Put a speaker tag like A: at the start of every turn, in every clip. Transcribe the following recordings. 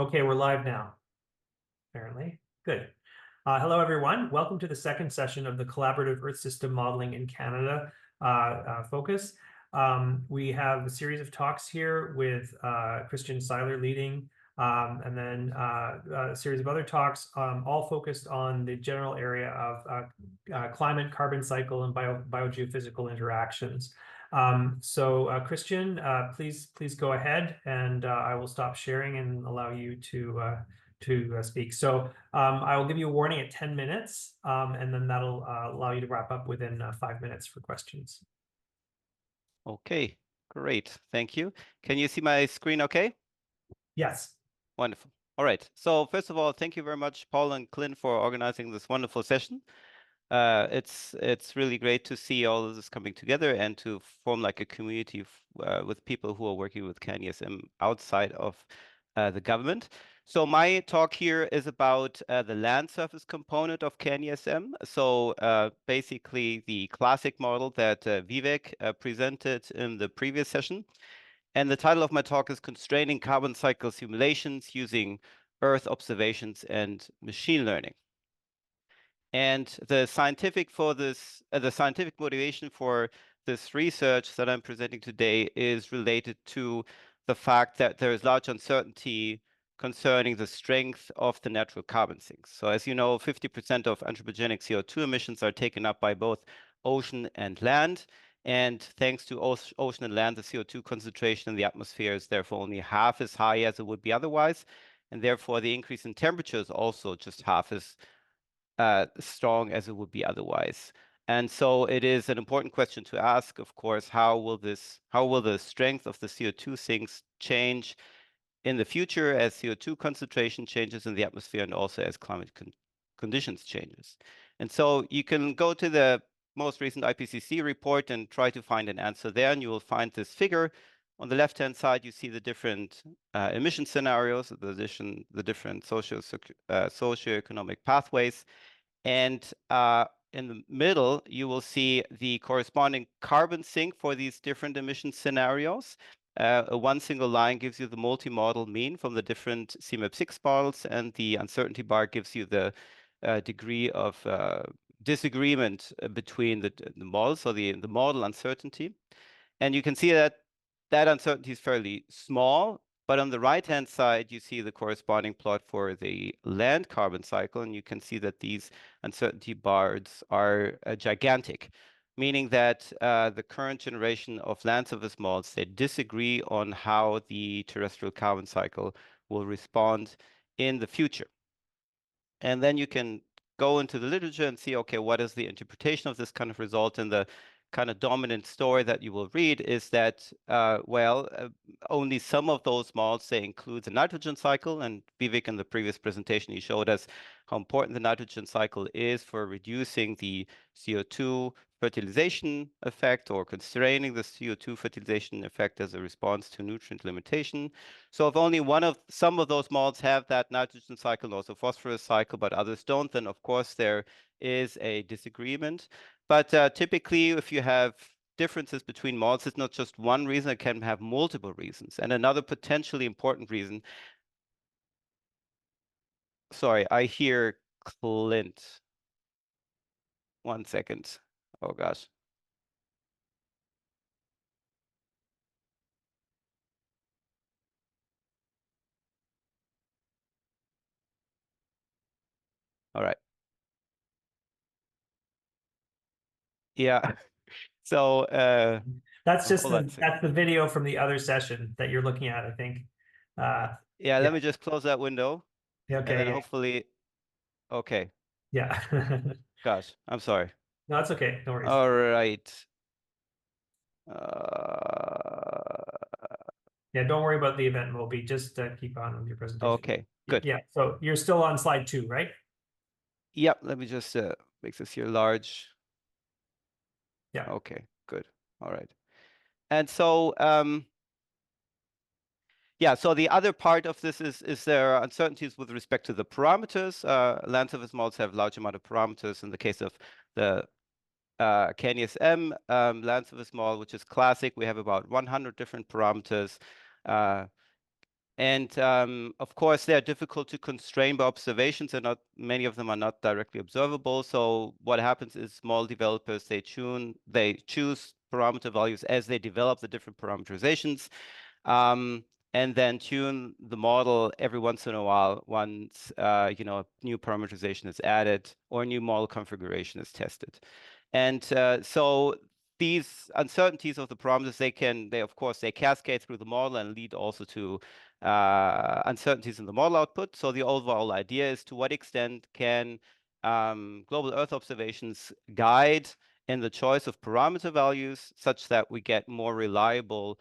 A: Okay, we're live now, apparently. Good. Hello, everyone. Welcome to the second session of the Collaborative Earth System Modeling in Canada focus. We have a series of talks here with Christian Seiler leading, and then a series of other talks, all focused on the general area of climate, carbon cycle, and biogeophysical interactions. Christian, please go ahead, and I will stop sharing and allow you to speak. So I will give you a warning at 10 minutes, and then that'll allow you to wrap up within 5 minutes for questions.
B: Okay, great. Thank you. Can you see my screen okay?
A: Yes.
B: Wonderful. All right. So first of all, thank you very much, Paul and Clint, for organizing this wonderful session. It's really great to see all of this coming together and to form like a community with people who are working with CAN ESM outside of the government. So my talk here is about the land surface component of CAN ESM. So basically the classic model that Vivek presented in the previous session. And the title of my talk is Constraining Carbon Cycle Simulations Using Earth Observations and Machine Learning. And the scientific motivation for this research that I'm presenting today is related to the fact that there is large uncertainty concerning the strength of the natural carbon sinks. So as you know, 50% of anthropogenic CO2 emissions are taken up by both ocean and land. And thanks to ocean and land, the CO2 concentration in the atmosphere is therefore only half as high as it would be otherwise. And therefore, the increase in temperature is also just half as strong as it would be otherwise. And so it is an important question to ask, of course, how will the strength of the CO2 sinks change in the future as CO2 concentration changes in the atmosphere and also as climate conditions changes. And so you can go to the most recent IPCC report and try to find an answer there, and you will find this figure. On the left-hand side, you see the different emission scenarios, the different socioeconomic pathways. And in the middle, you will see the corresponding carbon sink for these different emission scenarios. One single line gives you the multi-model mean from the different CMOS models, and the uncertainty bar gives you the degree of disagreement between the models, so the model uncertainty. And you can see that that uncertainty is fairly small, but on the right-hand side, you see the corresponding plot for the land carbon cycle, and you can see that these uncertainty bars are gigantic, meaning that the current generation of land surface models, they disagree on how the terrestrial carbon cycle will respond in the future. And then you can go into the literature and see, okay, what is the interpretation of this kind of result? And the kind of dominant story that you will read is that, only some of those models, they include the nitrogen cycle. And Vivek, in the previous presentation, he showed us how important the nitrogen cycle is for reducing the CO2 fertilization effect or constraining the CO2 fertilization effect as a response to nutrient limitation. So if only some of those models have that nitrogen cycle and also phosphorus cycle, but others don't, then of course there is a disagreement. But typically, if you have differences between models, it's not just one reason, it can have multiple reasons. And another potentially important reason, sorry, I hear Clint. 1 second. Oh gosh. All right. Yeah. So
A: That's just
B: that's
A: the video from the other session that you're looking at, I think.
B: Yeah, let me just close that window.
A: Okay.
B: And then hopefully, okay.
A: Yeah.
B: Gosh, I'm sorry.
A: No, that's okay. No worries.
B: All right.
A: Yeah, don't worry about the event, Moby. Just keep on with your presentation.
B: Okay, good.
A: Yeah, so you're still on slide 2, right?
B: Yep, let me just make this here large.
A: Yeah.
B: Okay, good. All right. And so, yeah, so the other part of this is there are uncertainties with respect to the parameters. Land surface models have large amount of parameters. In the case of the CAN ESM land surface model, which is classic, we have about 100 different parameters. And of course, they are difficult to constrain by observations, and not many of them are not directly observable. So what happens is small developers, they choose parameter values as they develop the different parameterizations, and then tune the model every once in a while once you know, a new parameterization is added or a new model configuration is tested. And so these uncertainties of the parameters, they of course cascade through the model and lead also to uncertainties in the model output. So the overall idea is, to what extent can global Earth observations guide in the choice of parameter values such that we get more reliable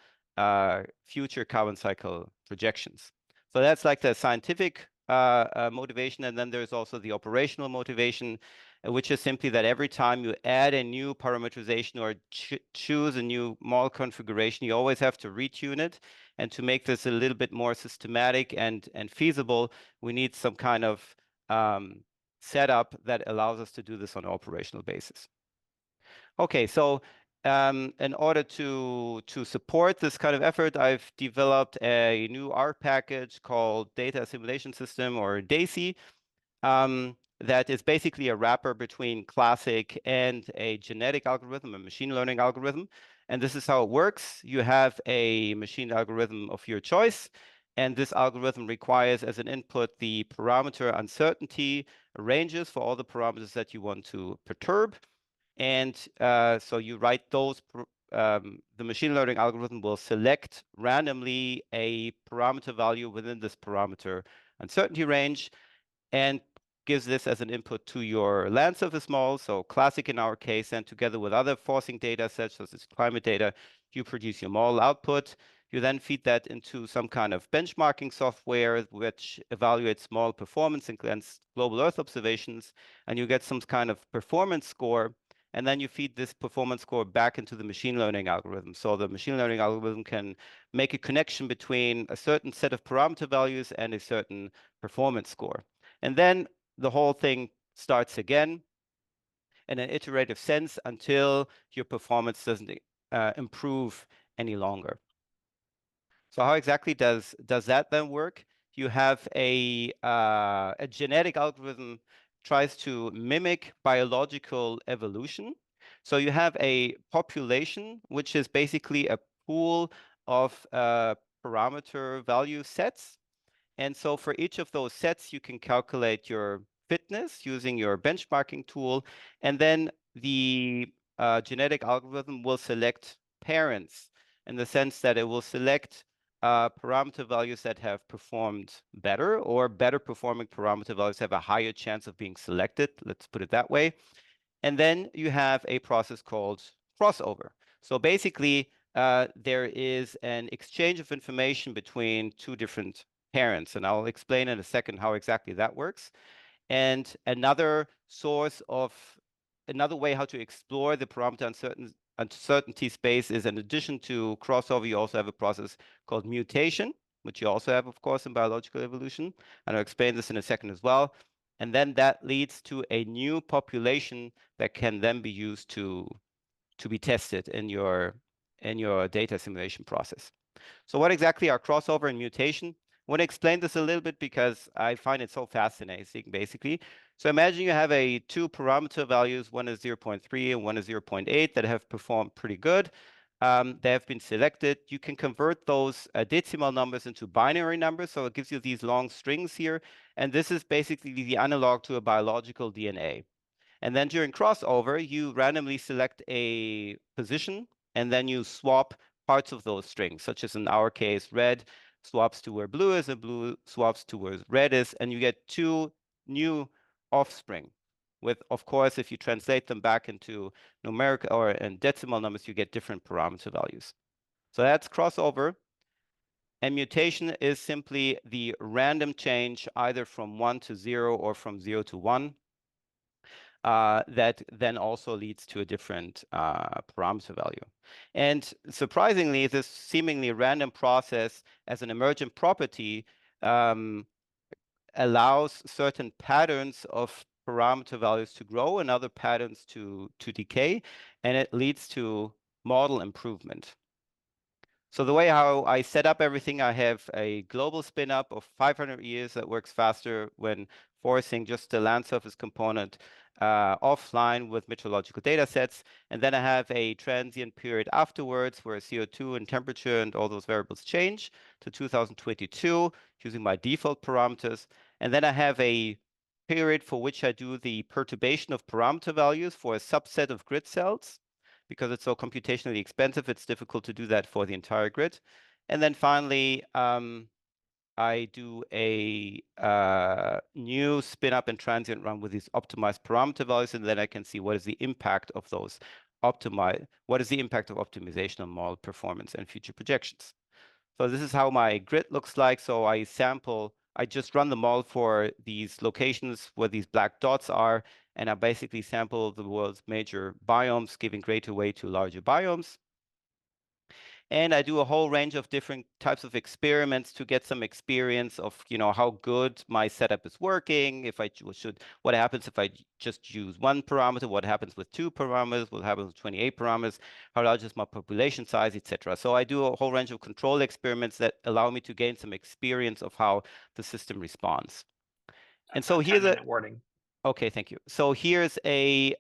B: future carbon cycle projections. So that's like the scientific motivation, and then there's also the operational motivation, which is simply that every time you add a new parameterization or choose a new model configuration, you always have to retune it. And to make this a little bit more systematic and feasible, we need some kind of setup that allows us to do this on an operational basis. Okay, so in order to support this kind of effort, I've developed a new R package called Data Assimilation System, or DASY, that is basically a wrapper between classic and a genetic algorithm, a machine learning algorithm. And this is how it works. You have a machine algorithm of your choice, and this algorithm requires as an input the parameter uncertainty ranges for all the parameters that you want to perturb. And so you write those, the machine learning algorithm will select randomly a parameter value within this parameter uncertainty range and gives this as an input to your land surface model. So classic in our case, and together with other forcing data sets, such as climate data, you produce your model output. You then feed that into some kind of benchmarking software, which evaluates model performance against global Earth observations, and you get some kind of performance score. And then you feed this performance score back into the machine learning algorithm. So the machine learning algorithm can make a connection between a certain set of parameter values and a certain performance score. And then the whole thing starts again in an iterative sense until your performance doesn't improve any longer. So how exactly does that then work? You have a genetic algorithm tries to mimic biological evolution. So you have a population, which is basically a pool of parameter value sets. And so for each of those sets, you can calculate your fitness using your benchmarking tool. And then the genetic algorithm will select parents, in the sense that it will select parameter values that have performed better, or better performing parameter values have a higher chance of being selected. Let's put it that way. And then you have a process called crossover. So basically, there is an exchange of information between two different parents, and I'll explain in a second how exactly that works. And another way how to explore the parameter uncertainty space is, in addition to crossover, you also have a process called mutation, which you also have, of course, in biological evolution. And I'll explain this in a second as well. And then that leads to a new population that can then be used to be tested in your data assimilation process. So what exactly are crossover and mutation? I want to explain this a little bit because I find it so fascinating, basically. So imagine you have two parameter values, one is 0.3 and one is 0.8, that have performed pretty good. They have been selected. You can convert those decimal numbers into binary numbers, so it gives you these long strings here. And this is basically the analog to a biological DNA. And then during crossover, you randomly select a position, and then you swap parts of those strings, such as in our case, red swaps to where blue is, and blue swaps to where red is, and you get two new offspring. With, of course, if you translate them back into numeric or in decimal numbers, you get different parameter values. So that's crossover. And mutation is simply the random change either from 1 to 0 or from 0 to 1. That then also leads to a different parameter value. And surprisingly, this seemingly random process as an emergent property allows certain patterns of parameter values to grow and other patterns to decay, and it leads to model improvement. So the way how I set up everything, I have a global spin up of 500 years that works faster when forcing just the land surface component offline with meteorological data sets. And then I have a transient period afterwards where CO2 and temperature and all those variables change to 2022 using my default parameters. And then I have a period for which I do the perturbation of parameter values for a subset of grid cells. Because it's so computationally expensive, it's difficult to do that for the entire grid. And then finally, I do a new spin up and transient run with these optimized parameter values, and then I can see what is the impact of those what is the impact of optimization on model performance and future projections. So this is how my grid looks like. So I just run the model for these locations where these black dots are, and I basically sample the world's major biomes, giving greater weight to larger biomes. And I do a whole range of different types of experiments to get some experience of, how good my setup is working. What happens if I just use one parameter? What happens with 2 parameters? What happens with 28 parameters? How large is my population size, etc. So I do a whole range of control experiments that allow me to gain some experience of how the system responds. And so here's a
A: warning.
B: Okay, thank you. So here's a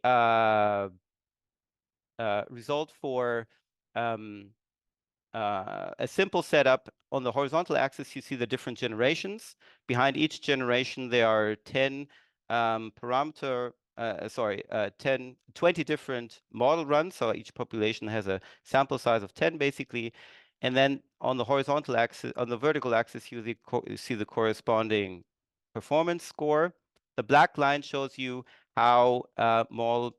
B: result for a simple setup. On the horizontal axis, you see the different generations. Behind each generation, there are 10 20 different model runs. So each population has a sample size of 10, basically. And then on the horizontal axis, on the vertical axis, you see the corresponding performance score. The black line shows you how the model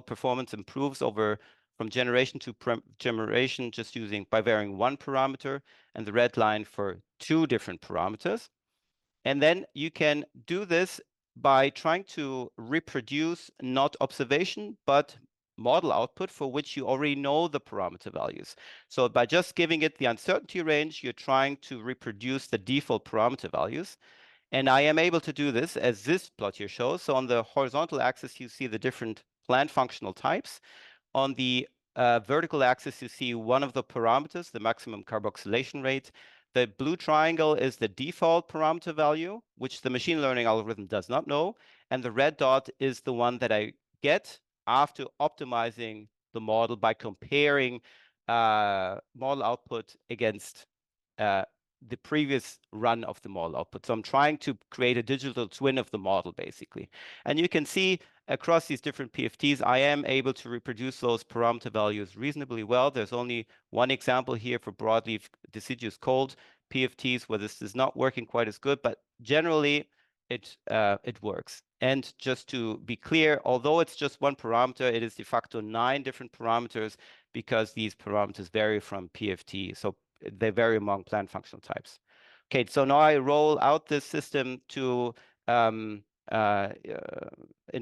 B: performance improves from generation to generation, just by varying one parameter, and the red line for 2 different parameters. And then you can do this by trying to reproduce not observation, but model output for which you already know the parameter values. So by just giving it the uncertainty range, you're trying to reproduce the default parameter values. And I am able to do this as this plot here shows. So on the horizontal axis, you see the different plant functional types. On the vertical axis, you see one of the parameters, the maximum carboxylation rate. The blue triangle is the default parameter value, which the machine learning algorithm does not know. And the red dot is the one that I get after optimizing the model by comparing model output against the previous run of the model output. So I'm trying to create a digital twin of the model, basically. And you can see across these different PFTs, I am able to reproduce those parameter values reasonably well. There's only one example here for broadleaf deciduous cold PFTs where this is not working quite as good, but generally it works. And just to be clear, although it's just one parameter, it is de facto 9 different parameters because these parameters vary from PFT. So they vary among plant functional types. Okay, so now I roll out this system to in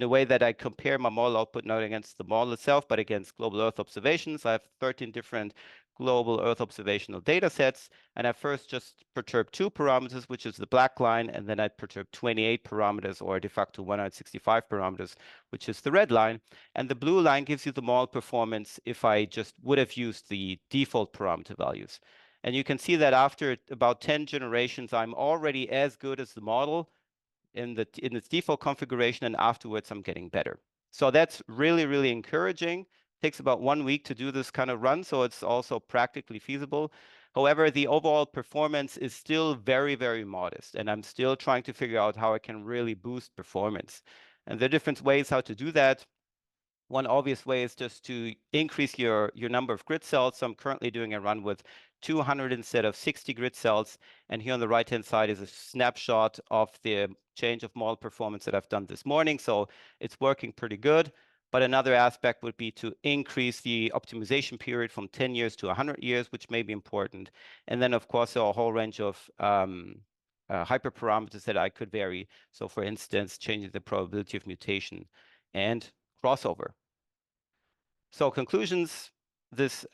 B: a way that I compare my model output not against the model itself, but against global Earth observations. I have 13 different global Earth observational data sets, and I first just perturb 2 parameters, which is the black line, and then I perturb 28 parameters, or de facto 165 parameters, which is the red line. And the blue line gives you the model performance if I just would have used the default parameter values. And you can see that after about 10 generations, I'm already as good as the model in its default configuration, and afterwards I'm getting better. So that's really, really encouraging. It takes about 1 week to do this kind of run, so it's also practically feasible. However, the overall performance is still very, very modest, and I'm still trying to figure out how I can really boost performance. And there are different ways how to do that. One obvious way is just to increase your number of grid cells. So I'm currently doing a run with 200 instead of 60 grid cells. And here on the right-hand side is a snapshot of the change of model performance that I've done this morning. So it's working pretty good. But another aspect would be to increase the optimization period from 10 years to 100 years, which may be important. And then, of course, there are a whole range of hyperparameters that I could vary. So for instance, changing the probability of mutation and crossover. So conclusions, this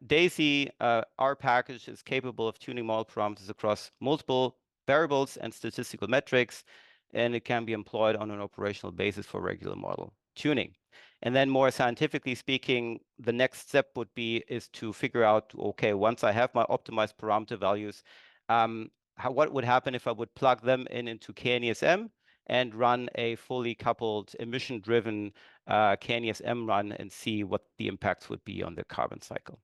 B: DAISY R package is capable of tuning model parameters across multiple variables and statistical metrics, and it can be employed on an operational basis for regular model tuning. And then more scientifically speaking, the next step would be is to figure out, okay, once I have my optimized parameter values, what would happen if I would plug them into KNESM and run a fully coupled emission-driven KNESM run and see what the impacts would be on the carbon cycle.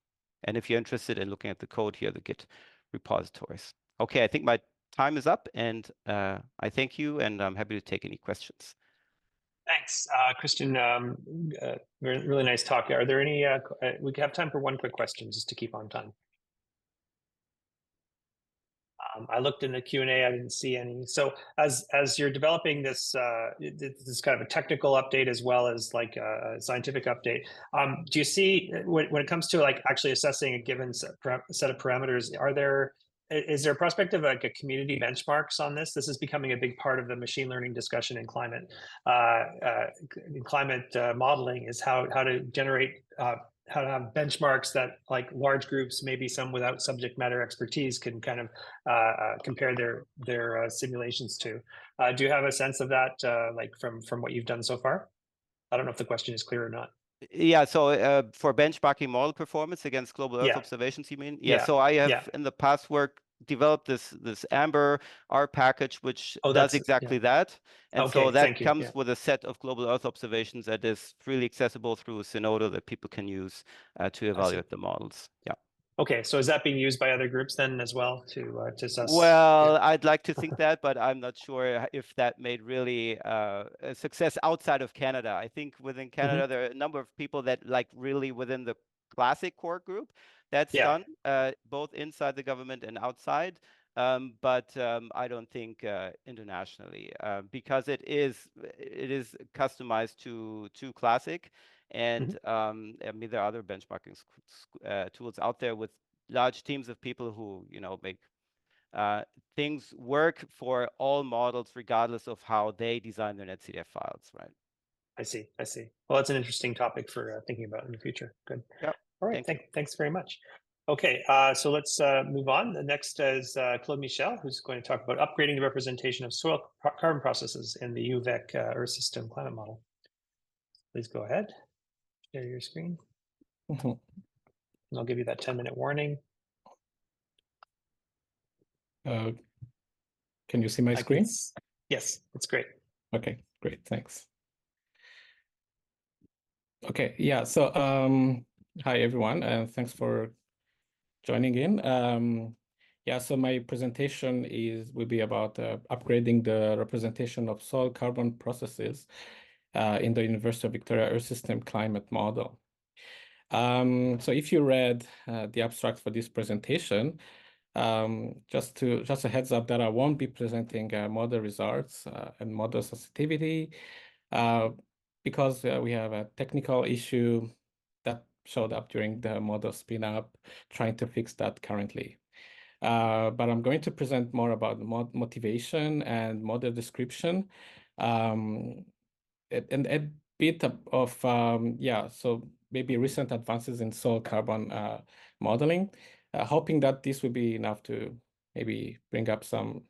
B: And if you're interested in looking at the code here, the Git repositories. Okay, I think my time is up, and I thank you, and I'm happy to take any questions.
A: Thanks, Christian. Really nice talk. Are there any? We have time for one quick question, just to keep on time. I looked in the Q&A, I didn't see any. So as you're developing this, this kind of a technical update as well as like a scientific update, do you see when it comes to like actually assessing a given set of parameters, is there a prospect of like a community benchmarks on this? This is becoming a big part of the machine learning discussion in climate modeling, is how to generate how to have benchmarks that like large groups, maybe some without subject matter expertise, can kind of compare their simulations to. Do you have a sense of that, like from what you've done so far? I don't know if the question is clear or not.
B: Yeah, so for benchmarking model performance against global Earth
A: Yeah.
B: observations, you mean?
A: Yeah.
B: So I have
A: Yeah.
B: in the past work developed this Amber R package, which does exactly that. And
A: Okay,
B: so that
A: thank you.
B: comes
A: Yeah.
B: with a set of global Earth observations that is freely accessible through Zenodo that people can use to evaluate the models. Yeah.
A: Okay, so is that being used by other groups then as well to assess?
B: Well, I'd like to think that, but I'm not sure if that made really a success outside of Canada. I think within Canada, there are a number of people that like really within the classic core group that's done, both inside the government and outside. But I don't think internationally, because it is customized to classic. And I mean, there are other benchmarking tools out there with large teams of people who, make things work for all models, regardless of how they design their netcdf files, right?
A: I see. Well, that's an interesting topic for thinking about in the future. Good.
B: Yep.
A: All right. Thanks very much. Okay, so let's move on. The next is Claude-Michel, who's going to talk about upgrading the representation of soil carbon processes in the UVic Earth System climate model. Please go ahead. Share your screen. And I'll give you that 10-minute warning.
C: Can you see my screen?
A: Yes, that's great.
C: Okay, great, thanks. Okay, yeah, so hi everyone, and thanks for joining in. Yeah, so my presentation will be about upgrading the representation of soil carbon processes in the University of Victoria Earth System climate model. So if you read the abstract for this presentation, just a heads up that I won't be presenting model results and model sensitivity because we have a technical issue that showed up during the model spin up, trying to fix that currently. But I'm going to present more about motivation and model description, and a bit of yeah, so maybe recent advances in soil carbon modeling, hoping that this will be enough to maybe bring up some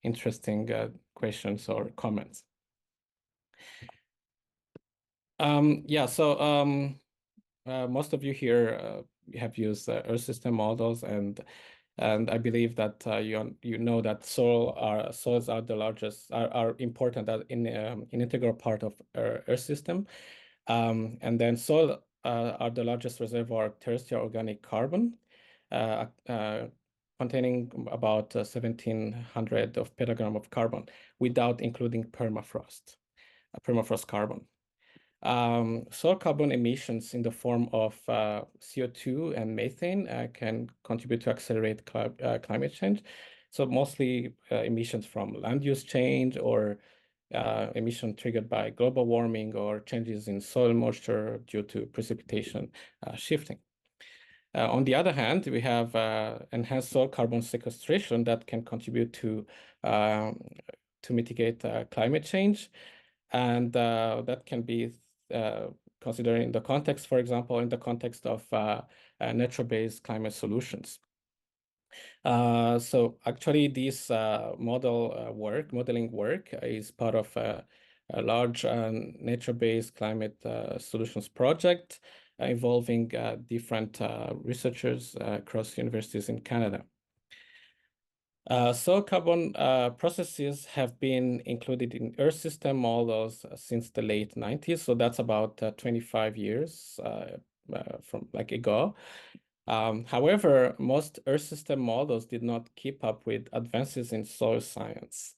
C: interesting questions or comments. Yeah, so most of you here have used Earth system models, and I believe that you know that soils are the largest, are important in an integral part of our Earth system, and then soil are the largest reservoir of terrestrial organic carbon, containing about 1,700 of petagram of carbon, without including permafrost carbon. Soil carbon emissions in the form of CO2 and methane can contribute to accelerate climate change. So mostly emissions from land use change or emission triggered by global warming or changes in soil moisture due to precipitation shifting. On the other hand, we have enhanced soil carbon sequestration that can contribute to mitigate climate change, and that can be considering the context, for example, in the context of nature-based climate solutions. So actually, this modeling work is part of a a large nature-based climate solutions project involving different researchers across universities in Canada. Soil carbon processes have been included in Earth system models since the late 90s. So that's about 25 years from ago. However, most Earth system models did not keep up with advances in soil science.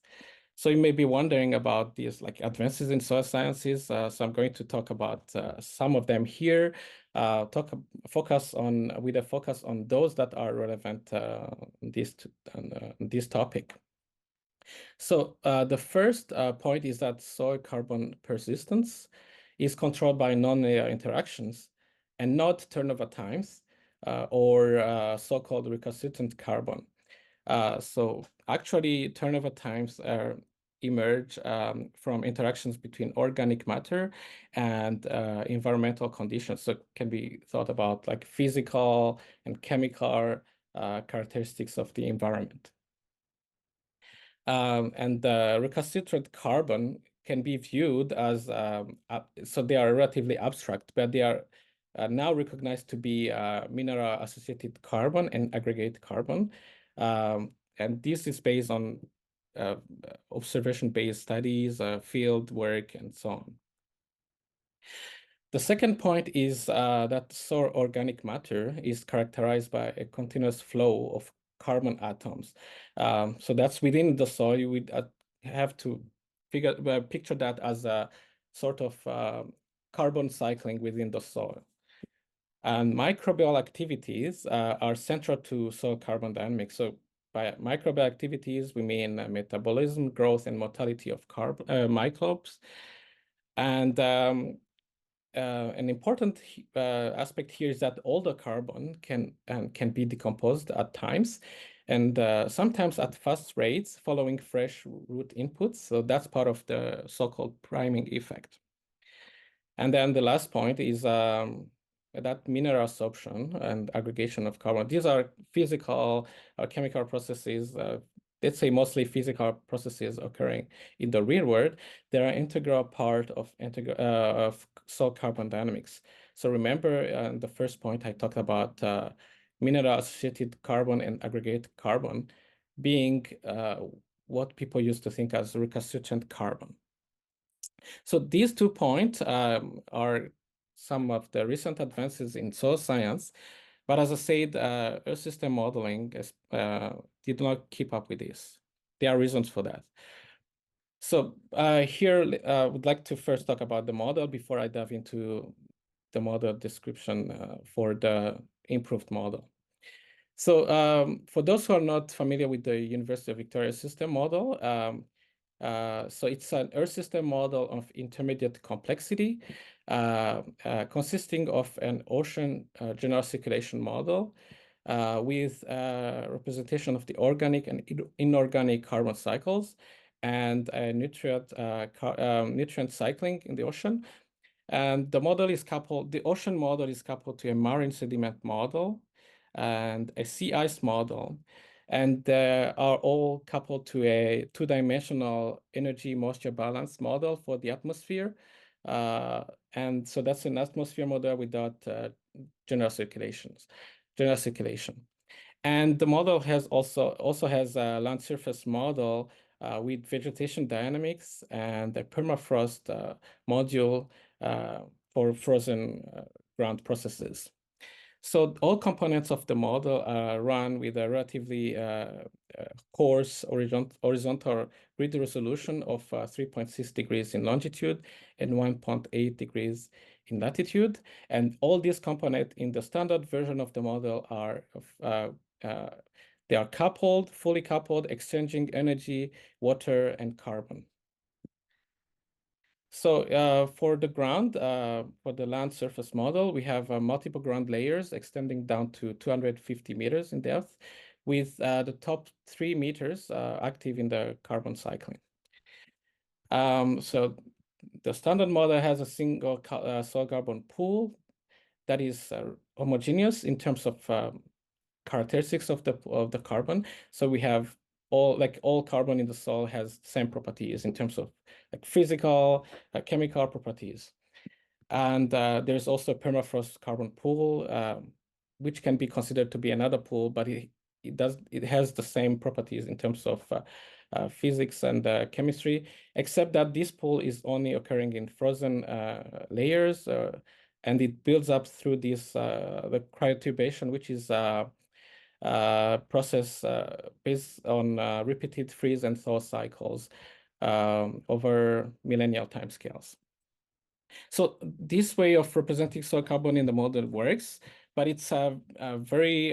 C: So you may be wondering about these advances in soil sciences. So I'm going to talk about some of them here. Focus on those that are relevant on this topic. So the first point is that soil carbon persistence is controlled by non-linear interactions and not turnover times or so-called recalcitrant carbon. So actually, turnover times emerge from interactions between organic matter and environmental conditions. So it can be thought about like physical and chemical characteristics of the environment. And the recalcitrant carbon can be viewed as, so they are relatively abstract, but they are now recognized to be mineral-associated carbon and aggregate carbon. And this is based on observation-based studies, field work, and so on. The second point is that soil organic matter is characterized by a continuous flow of carbon atoms. So that's within the soil. You would have to picture that as a sort of carbon cycling within the soil. And microbial activities are central to soil carbon dynamics. So by microbial activities, we mean metabolism, growth, and mortality of microbes. And an important aspect here is that all the carbon can be decomposed at times, and sometimes at fast rates following fresh root inputs. So that's part of the so-called priming effect. And then the last point is that mineral absorption and aggregation of carbon. These are physical or chemical processes, let's say mostly physical processes occurring in the real world. They are integral part of soil carbon dynamics. So remember in the first point I talked about mineral-associated carbon and aggregate carbon being what people used to think as recalcitrant carbon. So these 2 points are some of the recent advances in soil science. But as I said, Earth system modeling did not keep up with this. There are reasons for that. So here, I would like to first talk about the model before I dive into the model description for the improved model. So for those who are not familiar with the University of Victoria system model, so it's an Earth system model of intermediate complexity consisting of an ocean general circulation model with representation of the organic and inorganic carbon cycles and nutrient cycling in the ocean. And the model is coupled, the ocean model is coupled to a marine sediment model and a sea ice model. And they are all coupled to a two-dimensional energy moisture balance model for the atmosphere. And so that's an atmosphere model without general circulation. And the model has also has a land surface model with vegetation dynamics and a permafrost module for frozen ground processes. So all components of the model are run with a relatively coarse horizontal grid resolution of 3.6 degrees in longitude and 1.8 degrees in latitude. And all these components in the standard version of the model are they are coupled, fully coupled, exchanging energy, water, and carbon. So for the ground, for the land surface model, we have multiple ground layers extending down to 250 meters in depth, with the top 3 meters active in the carbon cycling. So the standard model has a single soil carbon pool that is homogeneous in terms of characteristics of the carbon. So we have all carbon in the soil has the same properties in terms of like physical, chemical properties. And there's also a permafrost carbon pool, which can be considered to be another pool, but it has the same properties in terms of physics and chemistry, except that this pool is only occurring in frozen layers, and it builds up through this the cryotubation, which is process based on repeated freeze and thaw cycles over millennial timescales. So this way of representing soil carbon in the model works, but it's a very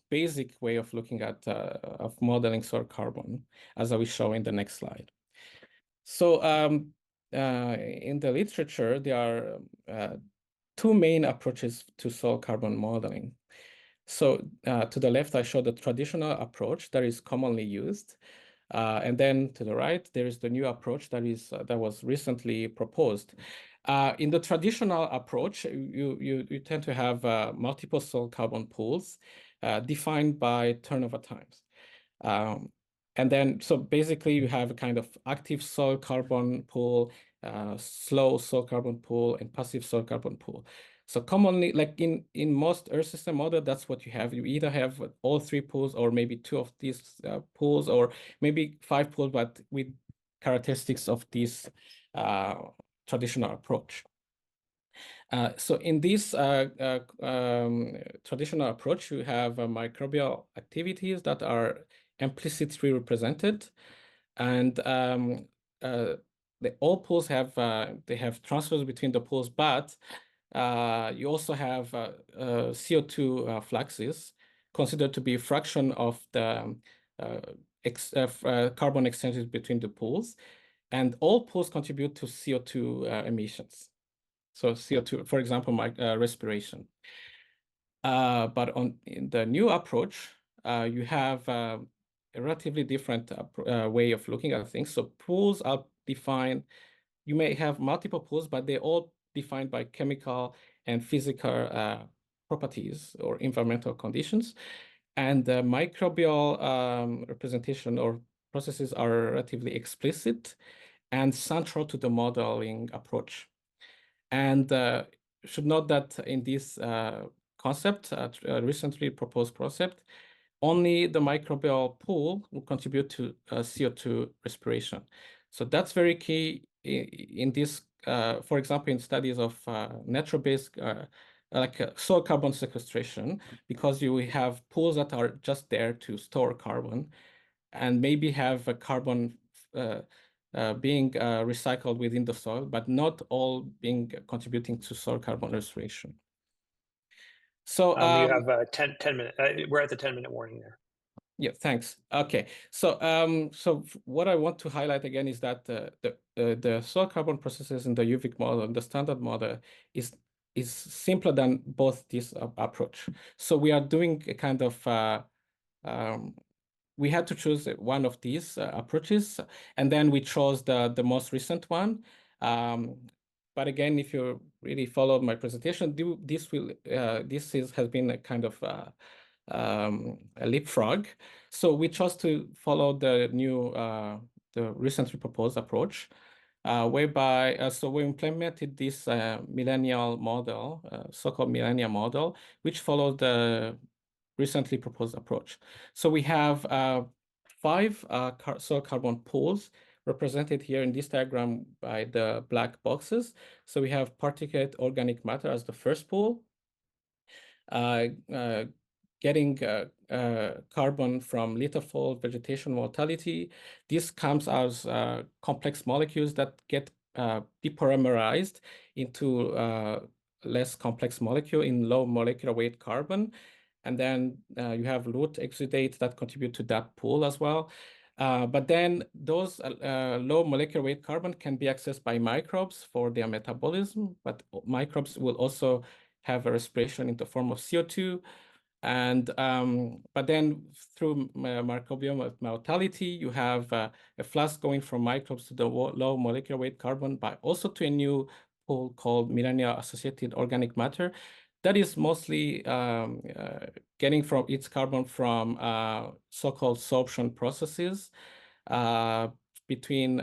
C: basic way of looking at of modeling soil carbon, as I will show in the next slide. So in the literature, there are two main approaches to soil carbon modeling. So to the left, I show the traditional approach that is commonly used. And then to the right, there is the new approach that was recently proposed. In the traditional approach, you tend to have multiple soil carbon pools defined by turnover times. And then, so basically you have a kind of active soil carbon pool, slow soil carbon pool, and passive soil carbon pool. So commonly, like in most Earth system model, that's what you have. You either have all three pools or maybe two of these pools, or maybe 5 pools, but with characteristics of this traditional approach. So in this traditional approach, you have microbial activities that are implicitly represented, and all pools have they have transfers between the pools, but you also have CO2 fluxes considered to be a fraction of the carbon exchanges between the pools, and all pools contribute to CO2 emissions. So CO2, for example, respiration. But in the new approach, you have a relatively different way of looking at things. So pools are defined. You may have multiple pools, but they're all defined by chemical and physical properties or environmental conditions. And the microbial representation or processes are relatively explicit and central to the modeling approach. And should note that in this concept, recently proposed concept, only the microbial pool will contribute to CO2 respiration. So that's very key in this, for example, in studies of natural-based, like soil carbon sequestration, because you have pools that are just there to store carbon and maybe have a carbon being recycled within the soil, but not all being contributing to soil carbon restoration. So
A: you have 10 minutes. We're at the 10-minute warning there.
C: Yeah, thanks. Okay, so so what I want to highlight again is that the soil carbon processes in the UVic model, the standard model, is simpler than both this approach. So we are doing a kind of we had to choose one of these approaches, and then we chose the most recent one. But again, if you really followed my presentation, this has been a kind of a leapfrog. So we chose to follow the new, the recently proposed approach, whereby so we implemented this millennial model, so-called millennial model, which follows the recently proposed approach. So we have 5 soil carbon pools represented here in this diagram by the black boxes. So we have particulate organic matter as the first pool, getting carbon from lithophile vegetation mortality. This comes as complex molecules that get depolymerized into less complex molecule in low molecular weight carbon. And then you have root exudates that contribute to that pool as well. But then those low molecular weight carbon can be accessed by microbes for their metabolism, but microbes will also have a respiration in the form of CO2. And but then through microbial mortality, you have a flux going from microbes to the low molecular weight carbon, but also to a new pool called millennial associated organic matter that is mostly getting from its carbon from so-called sorption processes between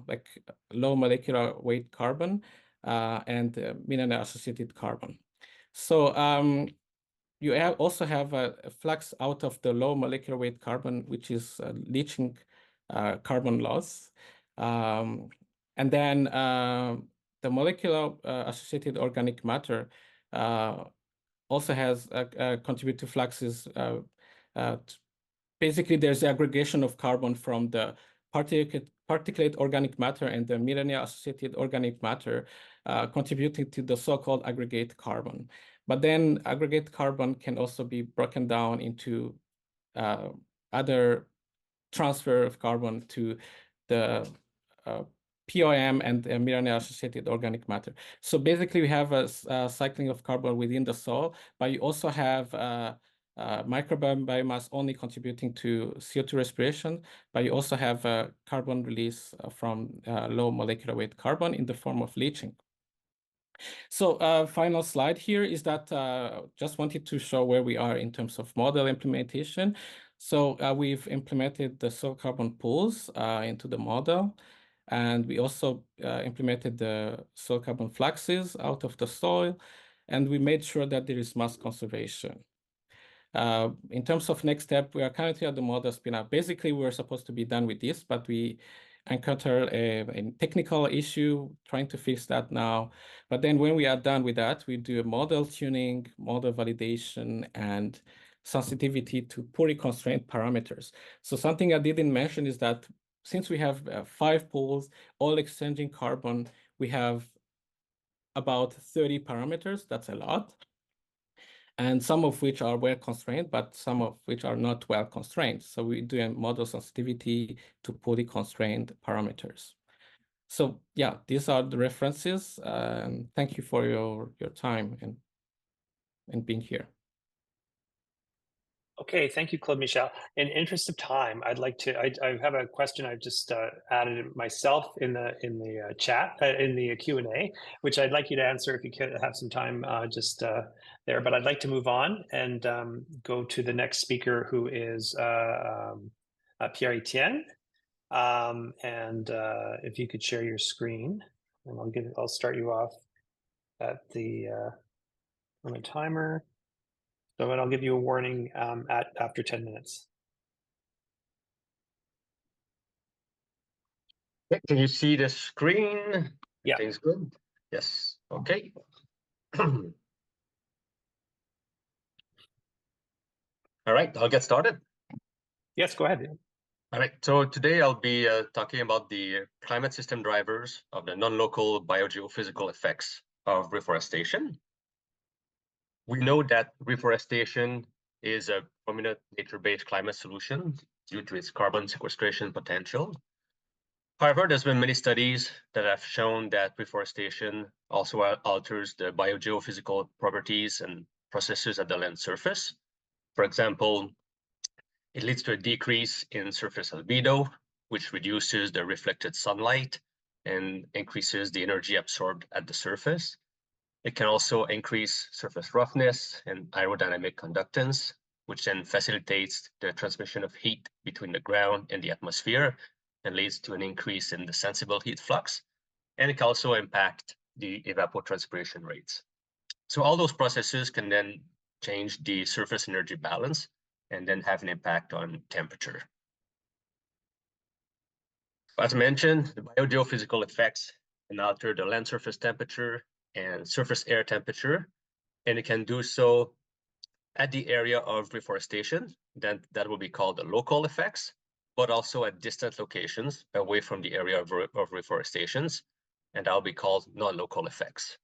C: like low molecular weight carbon and mineral associated carbon. So you also have a flux out of the low molecular weight carbon, which is leaching carbon loss. And then the molecular associated organic matter also has contribute to fluxes. Basically, there's aggregation of carbon from the particulate organic matter and the mineral associated organic matter contributing to the so-called aggregate carbon. But then aggregate carbon can also be broken down into other transfer of carbon to the POM and mineral associated organic matter. So basically, we have a cycling of carbon within the soil, but you also have microbiome biomass only contributing to CO2 respiration, but you also have carbon release from low molecular weight carbon in the form of leaching. So final slide here is that just wanted to show where we are in terms of model implementation. So we've implemented the soil carbon pools into the model. And we also implemented the soil carbon fluxes out of the soil. And we made sure that there is mass conservation. In terms of next step, we are currently at the model spin-up. Basically, we were supposed to be done with this, but we encountered a technical issue, trying to fix that now. But then when we are done with that, we do a model tuning, model validation, and sensitivity to poorly constrained parameters. So something I didn't mention is that since we have 5 pools, all exchanging carbon, we have about 30 parameters. That's a lot. And some of which are well constrained, but some of which are not well constrained. So we do a model sensitivity to poorly constrained parameters. So yeah, these are the references. Thank you for your time and being here.
A: Okay, thank you, Claude-Michel. In interest of time, I'd like to. I have a question. I've just added myself in the chat in the Q&A, which I'd like you to answer if you could have some time just there. But I'd like to move on and go to the next speaker, who is Pierre Etienne. And if you could share your screen, and I'll start you off at the on a timer. So I'll give you a warning after 10 minutes.
D: Can you see the screen?
A: Yeah.
D: Things good? Yes. Okay. All right, I'll get started.
A: Yes, go ahead.
D: All right, so today I'll be talking about the climate system drivers of the non-local biogeophysical effects of reforestation. We know that reforestation is a prominent nature-based climate solution due to its carbon sequestration potential. However, there's been many studies that have shown that reforestation also alters the biogeophysical properties and processes at the land surface. For example, it leads to a decrease in surface albedo, which reduces the reflected sunlight and increases the energy absorbed at the surface. It can also increase surface roughness and aerodynamic conductance, which then facilitates the transmission of heat between the ground and the atmosphere and leads to an increase in the sensible heat flux. And it can also impact the evapotranspiration rates. So all those processes can then change the surface energy balance and then have an impact on temperature. As mentioned, the biogeophysical effects can alter the land surface temperature and surface air temperature, and it can do so at the area of reforestation, then that will be called the local effects, but also at distant locations away from the area of reforestations, and that will be called non-local effects.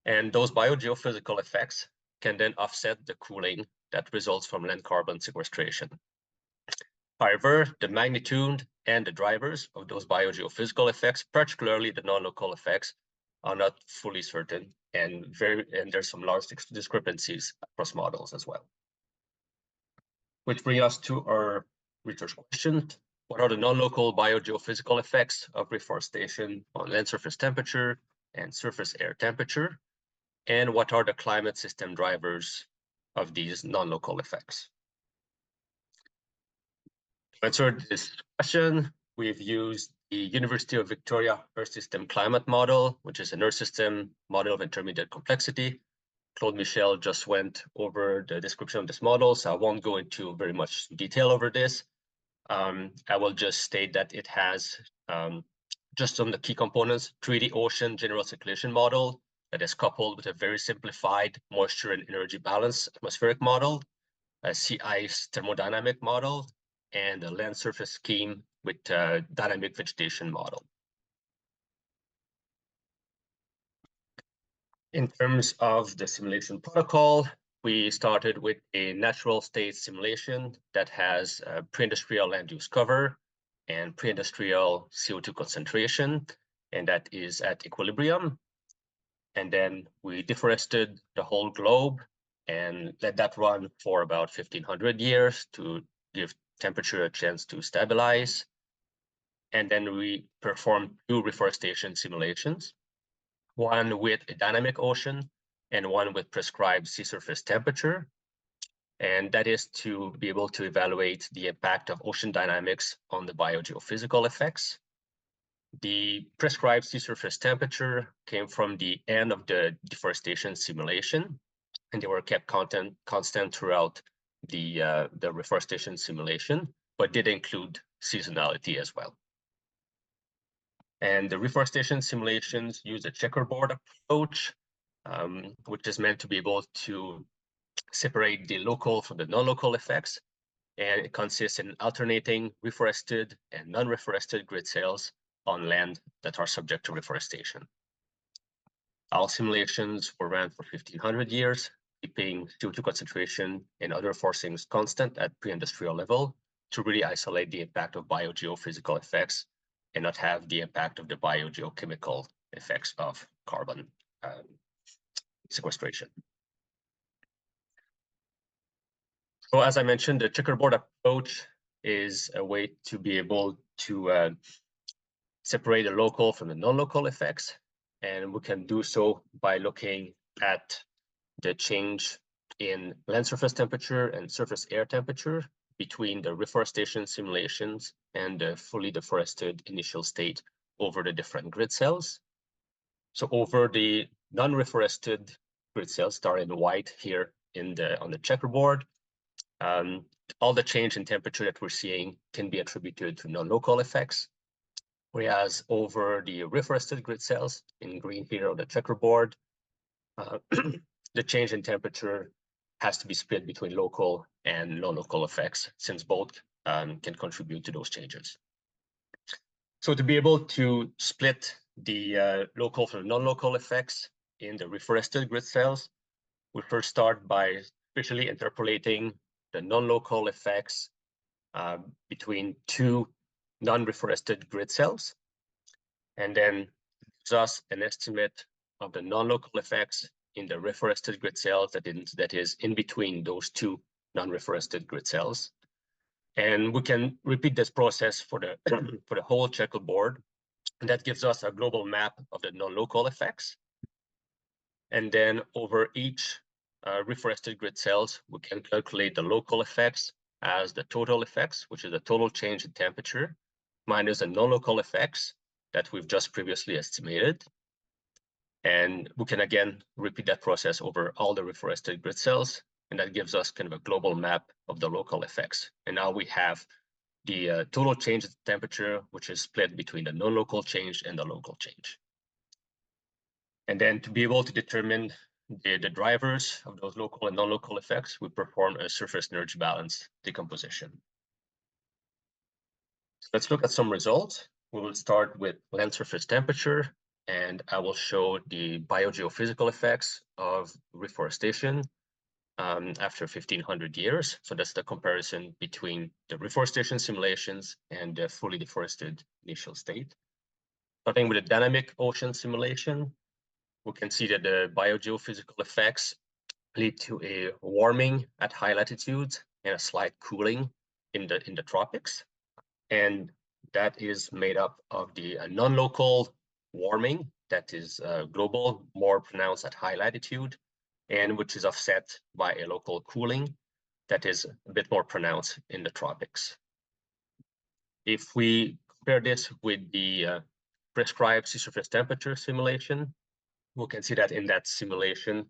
D: And those biogeophysical effects can then offset the cooling that results from land carbon sequestration. However, the magnitude and the drivers of those biogeophysical effects, particularly the non-local effects, are not fully certain, and there's some large discrepancies across models as well. Which brings us to our research question: what are the non-local biogeophysical effects of reforestation on land surface temperature and surface air temperature? and what are the climate system drivers of these non-local effects. To answer this question, we've used the University of Victoria Earth System Climate Model, which is an Earth system model of intermediate complexity. Claude-Michel just went over the description of this model, so I won't go into very much detail over this. I will just state that it has just some of the key components: 3D ocean general circulation model that is coupled with a very simplified moisture and energy balance atmospheric model, a sea ice thermodynamic model, and a land surface scheme with a dynamic vegetation model. In terms of the simulation protocol, we started with a natural state simulation that has pre-industrial land use cover and pre-industrial CO2 concentration, and that is at equilibrium. And then we deforested the whole globe and let that run for about 1500 years to give temperature a chance to stabilize. And then we performed 2 reforestation simulations, one with a dynamic ocean and one with prescribed sea surface temperature. And that is to be able to evaluate the impact of ocean dynamics on the biogeophysical effects. The prescribed sea surface temperature came from the end of the deforestation simulation, and they were kept constant throughout the reforestation simulation, but did include seasonality as well. And the reforestation simulations use a checkerboard approach, which is meant to be able to separate the local from the non-local effects. And it consists in alternating reforested and non-reforested grid cells on land that are subject to reforestation. All simulations were ran for 1500 years, keeping CO2 concentration and other forcings constant at pre-industrial level to really isolate the impact of biogeophysical effects and not have the impact of the biogeochemical effects of carbon sequestration. So as I mentioned, the checkerboard approach is a way to be able to separate the local from the non-local effects. And we can do so by looking at the change in land surface temperature and surface air temperature between the reforestation simulations and the fully deforested initial state over the different grid cells. So over the non-reforested grid cells, started in white here on the checkerboard, all the change in temperature that we're seeing can be attributed to non-local effects. Whereas over the reforested grid cells in green here on the checkerboard, the change in temperature has to be split between local and non-local effects, since both can contribute to those changes. So to be able to split the local from non-local effects in the reforested grid cells, we first start by spatially interpolating the non-local effects between 2 non-reforested grid cells, and then gives us an estimate of the non-local effects in the reforested grid cells that is in between those 2 non-reforested grid cells. And we can repeat this process for the for the whole checkerboard, and that gives us a global map of the non-local effects. And then over each reforested grid cells, we can calculate the local effects as the total effects, which is the total change in temperature, minus the non-local effects that we've just previously estimated. And we can again repeat that process over all the reforested grid cells, and that gives us kind of a global map of the local effects. And now we have the total change in temperature, which is split between the non-local change and the local change. And then to be able to determine the drivers of those local and non-local effects, we perform a surface energy balance decomposition. So let's look at some results. We will start with land surface temperature, and I will show the biogeophysical effects of reforestation after 1500 years. So that's the comparison between the reforestation simulations and the fully deforested initial state. Starting with the dynamic ocean simulation, we can see that the biogeophysical effects lead to a warming at high latitudes and a slight cooling in the tropics. And that is made up of the non-local warming that is global, more pronounced at high latitude, and which is offset by a local cooling that is a bit more pronounced in the tropics. If we compare this with the prescribed sea surface temperature simulation, we can see that in that simulation,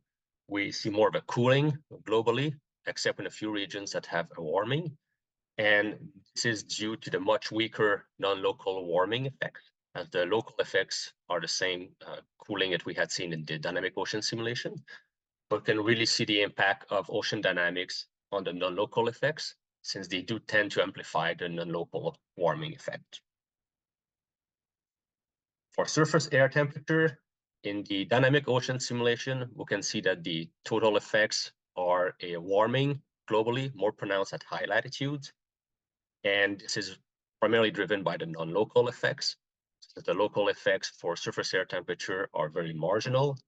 D: we see more of a cooling globally, except in a few regions that have a warming. And this is due to the much weaker non-local warming effect, as the local effects are the same cooling that we had seen in the dynamic ocean simulation. But we can really see the impact of ocean dynamics on the non-local effects, since they do tend to amplify the non-local warming effect. For surface air temperature, in the dynamic ocean simulation, we can see that the total effects are a warming globally, more pronounced at high latitudes. And this is primarily driven by the non-local effects. So the local effects for surface air temperature are very marginal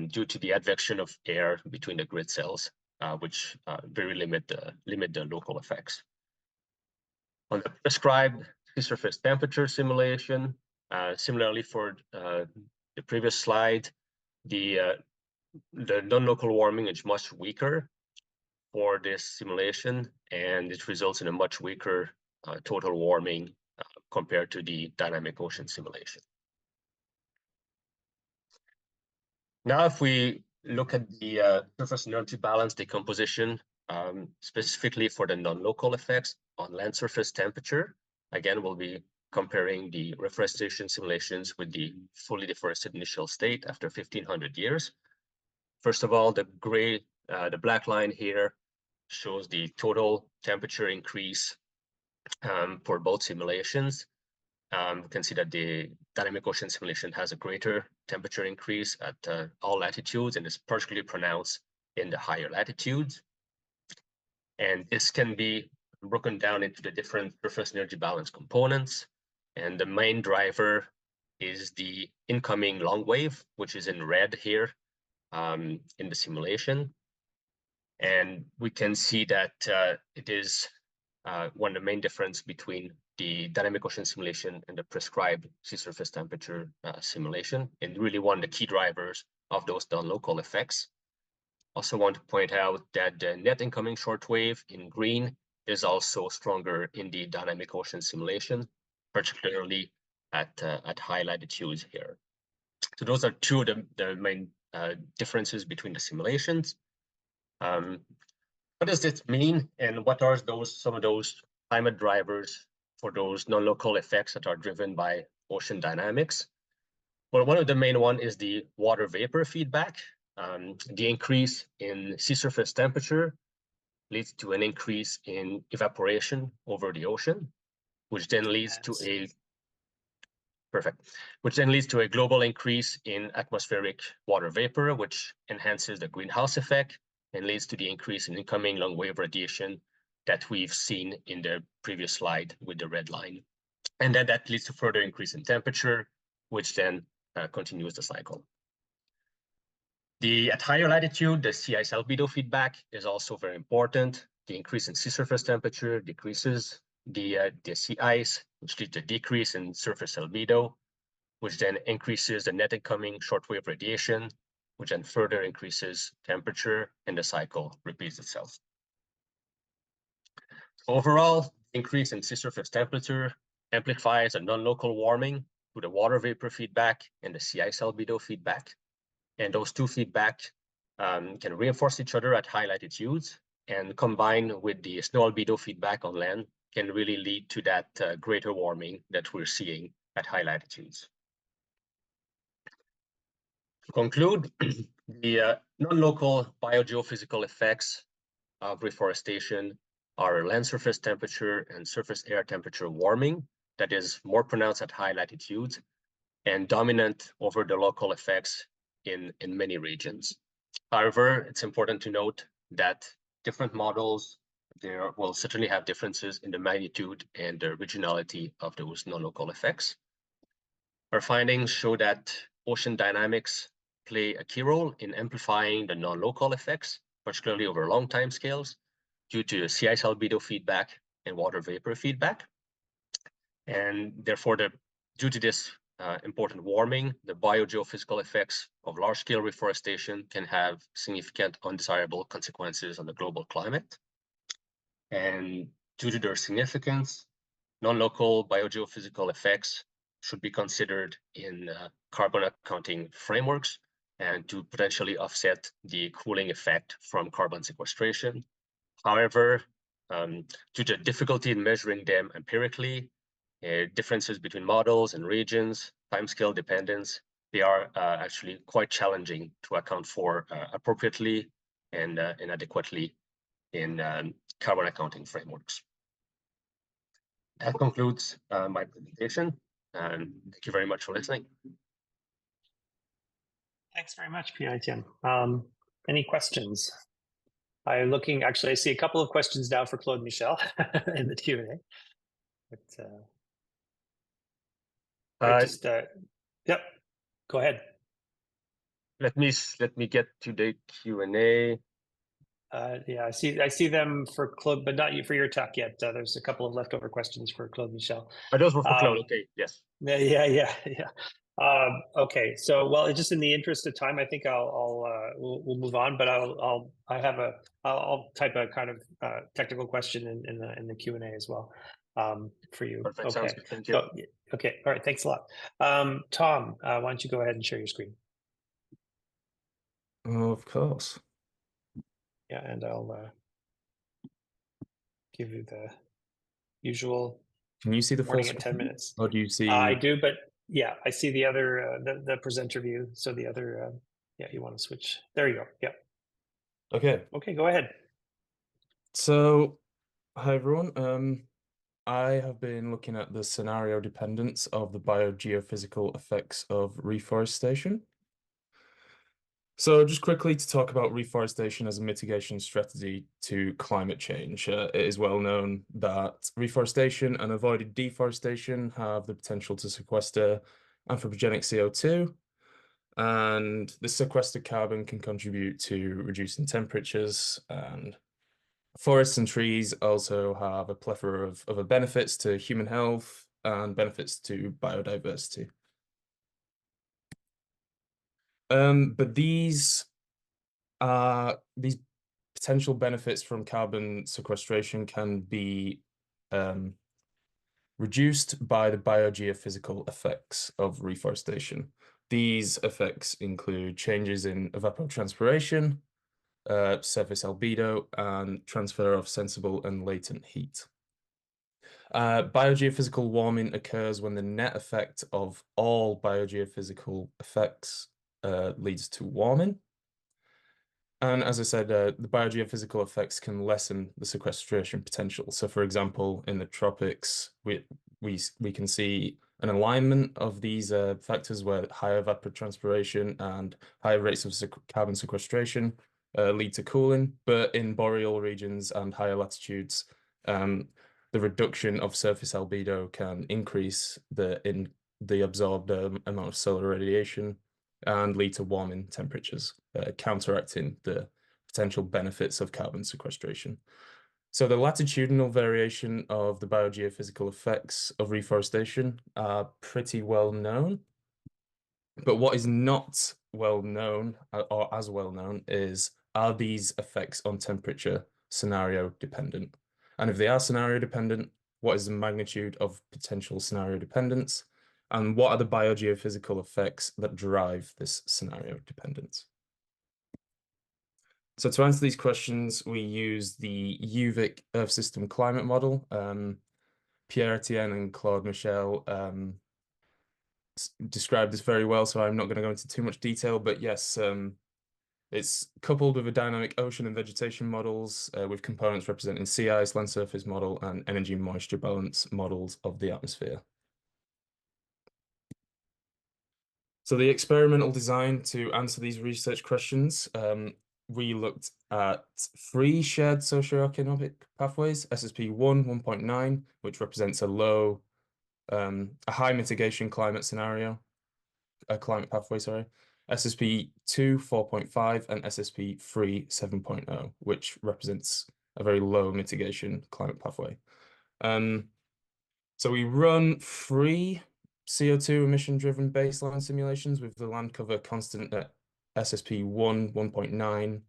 D: due to the advection of air between the grid cells, which very limit the local effects. On the prescribed sea surface temperature simulation, similarly for the previous slide, the non-local warming is much weaker for this simulation, and it results in a much weaker total warming compared to the dynamic ocean simulation. Now, if we look at the surface energy balance decomposition, specifically for the non-local effects on land surface temperature, again, we'll be comparing the reforestation simulations with the fully deforested initial state after 1,500 years. First of all, the black line here shows the total temperature increase for both simulations. You can see that the dynamic ocean simulation has a greater temperature increase at all latitudes, and is particularly pronounced in the higher latitudes. And this can be broken down into the different surface energy balance components. And the main driver is the incoming long wave, which is in red here in the simulation. And we can see that it is one of the main difference between the dynamic ocean simulation and the prescribed sea surface temperature simulation, and really one of the key drivers of those non-local effects. Also want to point out that the net incoming shortwave in green is also stronger in the dynamic ocean simulation, particularly at high latitudes here. So those are two of the main differences between the simulations. What does this mean, and what are some of those climate drivers for those non-local effects that are driven by ocean dynamics? Well, one of the main one is the water vapor feedback. The increase in sea surface temperature leads to an increase in evaporation over the ocean, which then leads to a global increase in atmospheric water vapor, which enhances the greenhouse effect and leads to the increase in incoming long wave radiation that we've seen in the previous slide with the red line. And then that leads to further increase in temperature, which then continues the cycle. At higher latitude, the sea ice albedo feedback is also very important. The increase in sea surface temperature decreases the sea ice, which leads to a decrease in surface albedo, which then increases the net incoming shortwave radiation, which then further increases temperature, and the cycle repeats itself. Overall, increase in sea surface temperature amplifies a non-local warming through the water vapor feedback and the sea ice albedo feedback. And those two feedback can reinforce each other at high latitudes, and combined with the snow albedo feedback on land can really lead to that greater warming that we're seeing at high latitudes. To conclude, the non-local biogeophysical effects of reforestation are land surface temperature and surface air temperature warming that is more pronounced at high latitudes and dominant over the local effects in many regions. However, it's important to note that different models there will certainly have differences in the magnitude and the regionality of those non-local effects. Our findings show that ocean dynamics play a key role in amplifying the non-local effects, particularly over long time scales, due to sea ice albedo feedback and water vapor feedback. And therefore, due to this important warming, the biogeophysical effects of large-scale reforestation can have significant undesirable consequences on the global climate. And due to their significance, non-local biogeophysical effects should be considered in carbon accounting frameworks and to potentially offset the cooling effect from carbon sequestration. However, due to difficulty in measuring them empirically, differences between models and regions, timescale dependence, they are actually quite challenging to account for appropriately and adequately in carbon accounting frameworks. That concludes my presentation, and thank you very much for listening.
A: Thanks very much, Pierre Etienne. Any questions? Actually, I see a couple of questions now for Claude-Michel in the Q&A. But yep, go ahead.
D: Let me get to the Q&A.
A: Yeah, I see them for Claude, but not you for your talk yet. There's a couple of leftover questions for Claude-Michel.
D: Those were for Claude. Okay, yes.
A: Yeah. Okay, so well, just in the interest of time, I think we'll move on. But I'll type a kind of technical question in the Q&A as well for you.
D: Perfect.
A: Okay.
D: Sounds good. Thank you.
A: So, okay. All right. Thanks a lot. Tom, why don't you go ahead and share your screen?
E: Oh, of course.
A: Yeah, and I'll give you the usual.
E: Can you see the full
A: Warning in
E: screen?
A: 10 minutes.
E: Or do you see?
A: I do, but yeah, I see the other the presenter view. So the other yeah, you want to switch. There you go. Yeah.
E: Okay.
A: Okay, go ahead.
E: So, hi everyone. I have been looking at the scenario dependence of the biogeophysical effects of reforestation. So just quickly to talk about reforestation as a mitigation strategy to climate change. It is well known that reforestation and avoided deforestation have the potential to sequester anthropogenic CO2, and the sequestered carbon can contribute to reducing temperatures. And forests and trees also have a plethora of other benefits to human health and benefits to biodiversity. But these potential benefits from carbon sequestration can be reduced by the biogeophysical effects of reforestation. These effects include changes in evapotranspiration, surface albedo, and transfer of sensible and latent heat. Biogeophysical warming occurs when the net effect of all biogeophysical effects leads to warming. And as I said, the biogeophysical effects can lessen the sequestration potential. So for example, in the tropics, we can see an alignment of these factors where higher evapotranspiration and higher rates of carbon sequestration lead to cooling. But in boreal regions and higher latitudes, the reduction of surface albedo can increase the absorbed amount of solar radiation and lead to warming temperatures, counteracting the potential benefits of carbon sequestration. So the latitudinal variation of the biogeophysical effects of reforestation are pretty well known. But what is not well known, or as well known, are these effects on temperature scenario dependent? And if they are scenario dependent, what is the magnitude of potential scenario dependence? And what are the biogeophysical effects that drive this scenario dependence? So to answer these questions, we use the UVic Earth System Climate Model. Pierre Etienne and Claude-Michel described this very well, so I'm not going to go into too much detail, but yes, it's coupled with a dynamic ocean and vegetation models with components representing sea ice, land surface model, and energy moisture balance models of the atmosphere. So the experimental design to answer these research questions, we looked at 3 shared socioeconomic pathways: SSP 1.9, which represents a high mitigation climate scenario, a climate pathway, sorry. SSP 2 4.5 and SSP 3 7.0, which represents a very low mitigation climate pathway. So we run 3 CO2 emission-driven baseline simulations with the land cover constant at SSP 1.9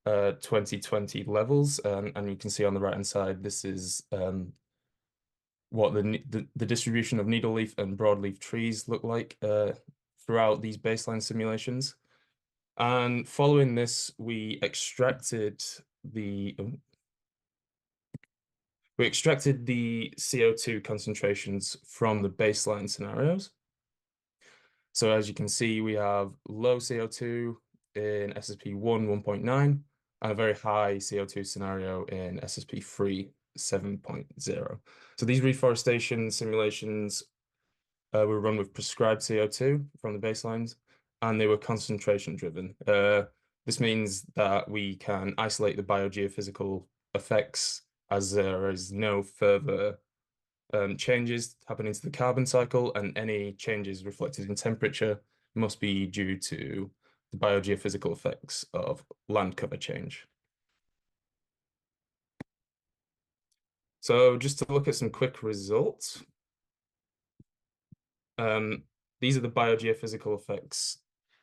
E: 2020 levels, and you can see on the right-hand side, this is what the distribution of needle leaf and broadleaf trees look like throughout these baseline simulations. And following this, we extracted the CO2 concentrations from the baseline scenarios. So as you can see, we have low CO2 in SSP 1.9, and a very high CO2 scenario in SSP 7.0. So these reforestation simulations were run with prescribed CO2 from the baselines, and they were concentration driven. This means that we can isolate the biogeophysical effects as there is no further changes happening to the carbon cycle, and any changes reflected in temperature must be due to the biogeophysical effects of land cover change. So just to look at some quick results, these are the biogeophysical effects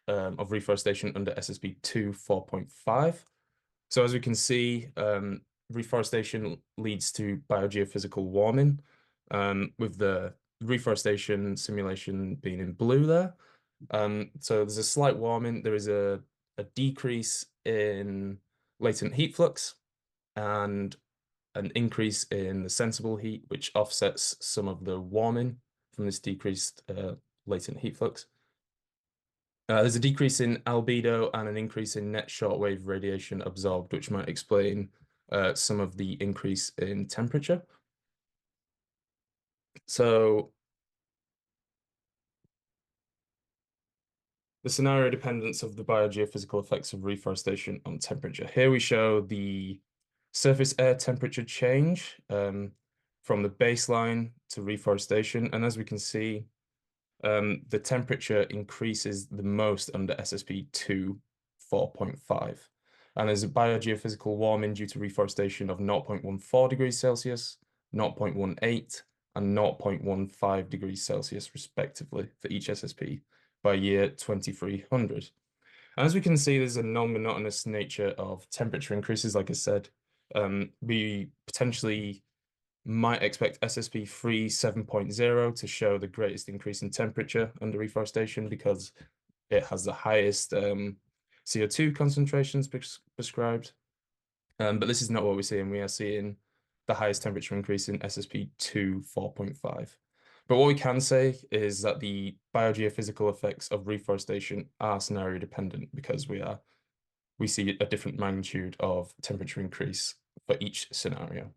E: of reforestation under SSP 4.5. So as we can see, reforestation leads to biogeophysical warming, with the reforestation simulation being in blue there. So there's a slight warming. There is a decrease in latent heat flux and an increase in the sensible heat, which offsets some of the warming from this decreased latent heat flux. There's a decrease in albedo and an increase in net shortwave radiation absorbed, which might explain some of the increase in temperature. So the scenario dependence of the biogeophysical effects of reforestation on temperature. Here we show the surface air temperature change from the baseline to reforestation. And as we can see, the temperature increases the most under SSP 4.5. And there's a biogeophysical warming due to reforestation of 0.14 degrees Celsius, 0.18, and 0.15 degrees Celsius, respectively, for each SSP by year 2300. And as we can see, there's a non-monotonous nature of temperature increases, like I said. We potentially might expect SSP 7.0 to show the greatest increase in temperature under reforestation because it has the highest CO2 concentrations prescribed. But this is not what we're seeing. We are seeing the highest temperature increase in SSP 4.5. But what we can say is that the biogeophysical effects of reforestation are scenario dependent because we see a different magnitude of temperature increase for each scenario.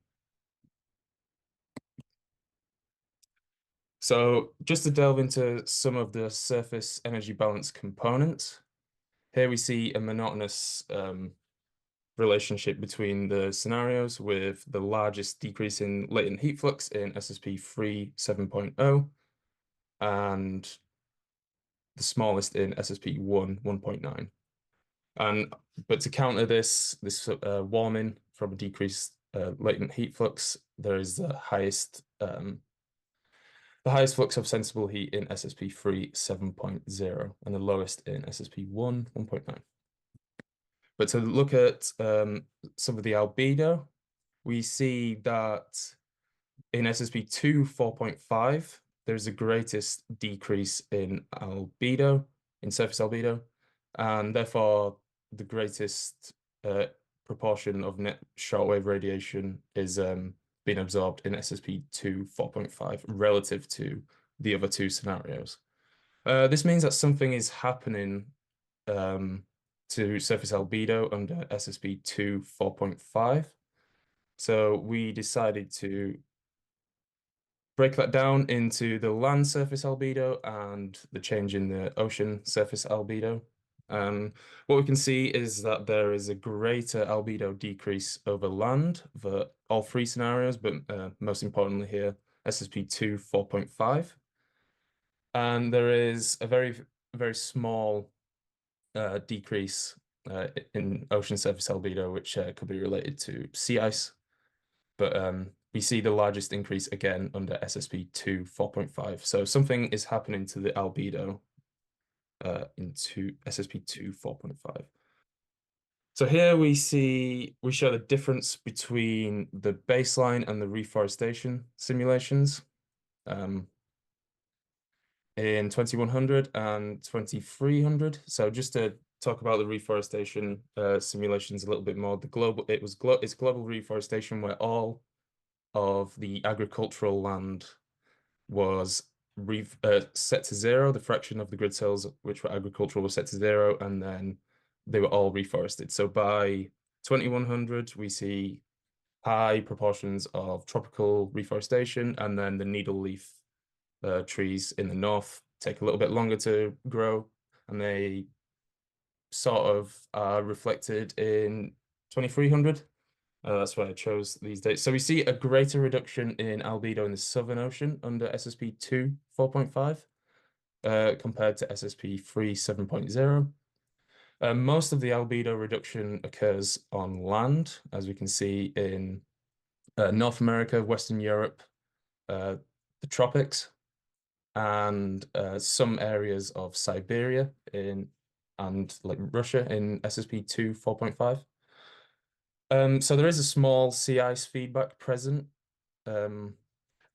E: So just to delve into some of the surface energy balance components, here we see a monotonous relationship between the scenarios, with the largest decrease in latent heat flux in SSP 7.0 and the smallest in SSP 1.9. But to counter this warming from a decreased latent heat flux, there is the highest flux of sensible heat in SSP 7.0 and the lowest in SSP 1.9. But to look at some of the albedo, we see that in SSP 4.5, there's the greatest decrease in albedo, in surface albedo, and therefore the greatest proportion of net shortwave radiation is being absorbed in SSP 4.5 relative to the other two scenarios. This means that something is happening to surface albedo under SSP 4.5. So we decided to break that down into the land surface albedo and the change in the ocean surface albedo. What we can see is that there is a greater albedo decrease over land for all three scenarios, but most importantly here, SSP 4.5. And there is a very, very small decrease in ocean surface albedo, which could be related to sea ice. But we see the largest increase again under SSP2 4.5. So something is happening to the albedo into SSP2 4.5. So here we show the difference between the baseline and the reforestation simulations in 2100 and 2300. So just to talk about the reforestation simulations a little bit more, it's global reforestation where all of the agricultural land was set to 0. The fraction of the grid cells which were agricultural was set to 0, and then they were all reforested. So by 2100, we see high proportions of tropical reforestation, and then the needle leaf trees in the north take a little bit longer to grow, and they sort of are reflected in 2300. That's why I chose these dates. So we see a greater reduction in albedo in the Southern Ocean under SSP2 4.5 compared to SSP3 7.0. Most of the albedo reduction occurs on land, as we can see in North America, Western Europe, the tropics, and some areas of Siberia and like Russia in SSP2 4.5. So there is a small sea ice feedback present, a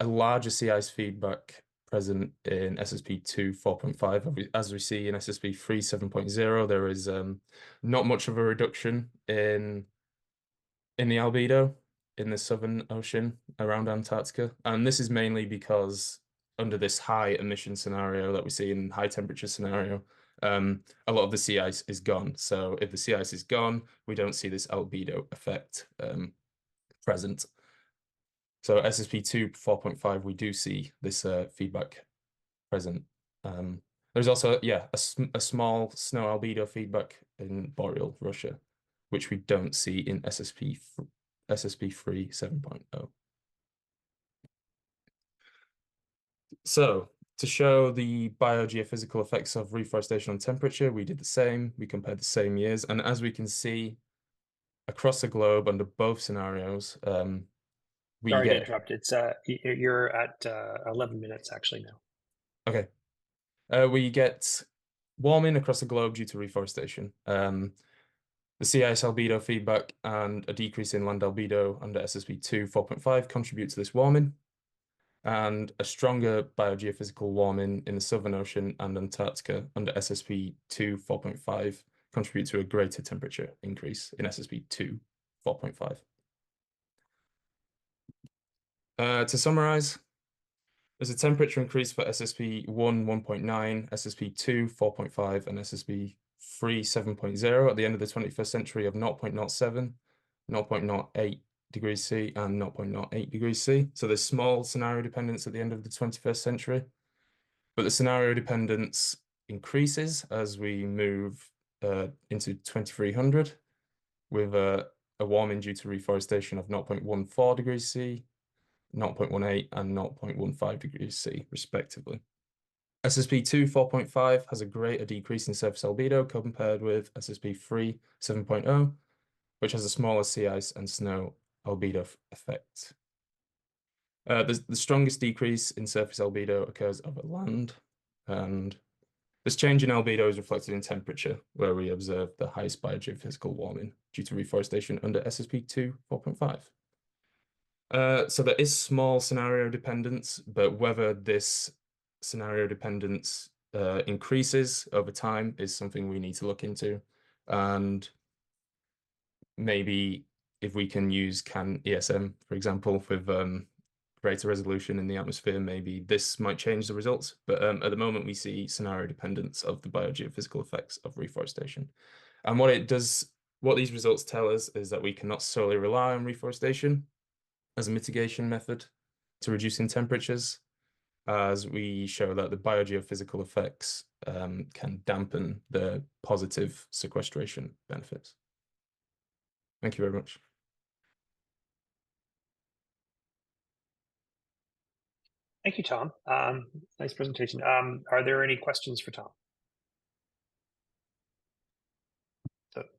E: larger sea ice feedback present in SSP2 4.5. As we see in SSP3 7.0, there is not much of a reduction in the albedo in the Southern Ocean around Antarctica. And this is mainly because under this high emission scenario that we see in high temperature scenario, a lot of the sea ice is gone. So if the sea ice is gone, we don't see this albedo effect present. So SSP2 4.5, we do see this feedback present. There's also, yeah, a small snow albedo feedback in boreal Russia, which we don't see in SSP3 7.0. So to show the biogeophysical effects of reforestation on temperature, we did the same. We compared the same years. And as we can see across the globe under both scenarios,
A: Sorry to interrupt. It's you're at 11 minutes actually now.
E: Okay. We get warming across the globe due to reforestation. The sea ice albedo feedback and a decrease in land albedo under SSP2 4.5 contribute to this warming, and a stronger biogeophysical warming in the Southern Ocean and Antarctica under SSP2 4.5 contribute to a greater temperature increase in SSP2 4.5. To summarize, there's a temperature increase for SSP1 1.9, SSP2 4.5, and SSP3 7.0 at the end of the 21st century of 0.07, 0.08 degrees C, and 0.08 degrees C. So there's small scenario dependence at the end of the 21st century, but the scenario dependence increases as we move into 2300 with a warming due to reforestation of 0.14 degrees C, 0.18 and 0.15 degrees C, respectively. SSP2 4.5 has a greater decrease in surface albedo compared with SSP3 7.0, which has a smaller sea ice and snow albedo effect. The strongest decrease in surface albedo occurs over land, and this change in albedo is reflected in temperature, where we observe the highest biogeophysical warming due to reforestation under SSP2 4.5. So there is small scenario dependence, but whether this scenario dependence increases over time is something we need to look into. And maybe if we can use CAN ESM, for example, with greater resolution in the atmosphere, maybe this might change the results. But at the moment, we see scenario dependence of the biogeophysical effects of reforestation. And what these results tell us is that we cannot solely rely on reforestation as a mitigation method to reducing temperatures, as we show that the biogeophysical effects can dampen the positive sequestration benefits. Thank you very much.
A: Thank you, Tom. Nice presentation. Are there any questions for Tom?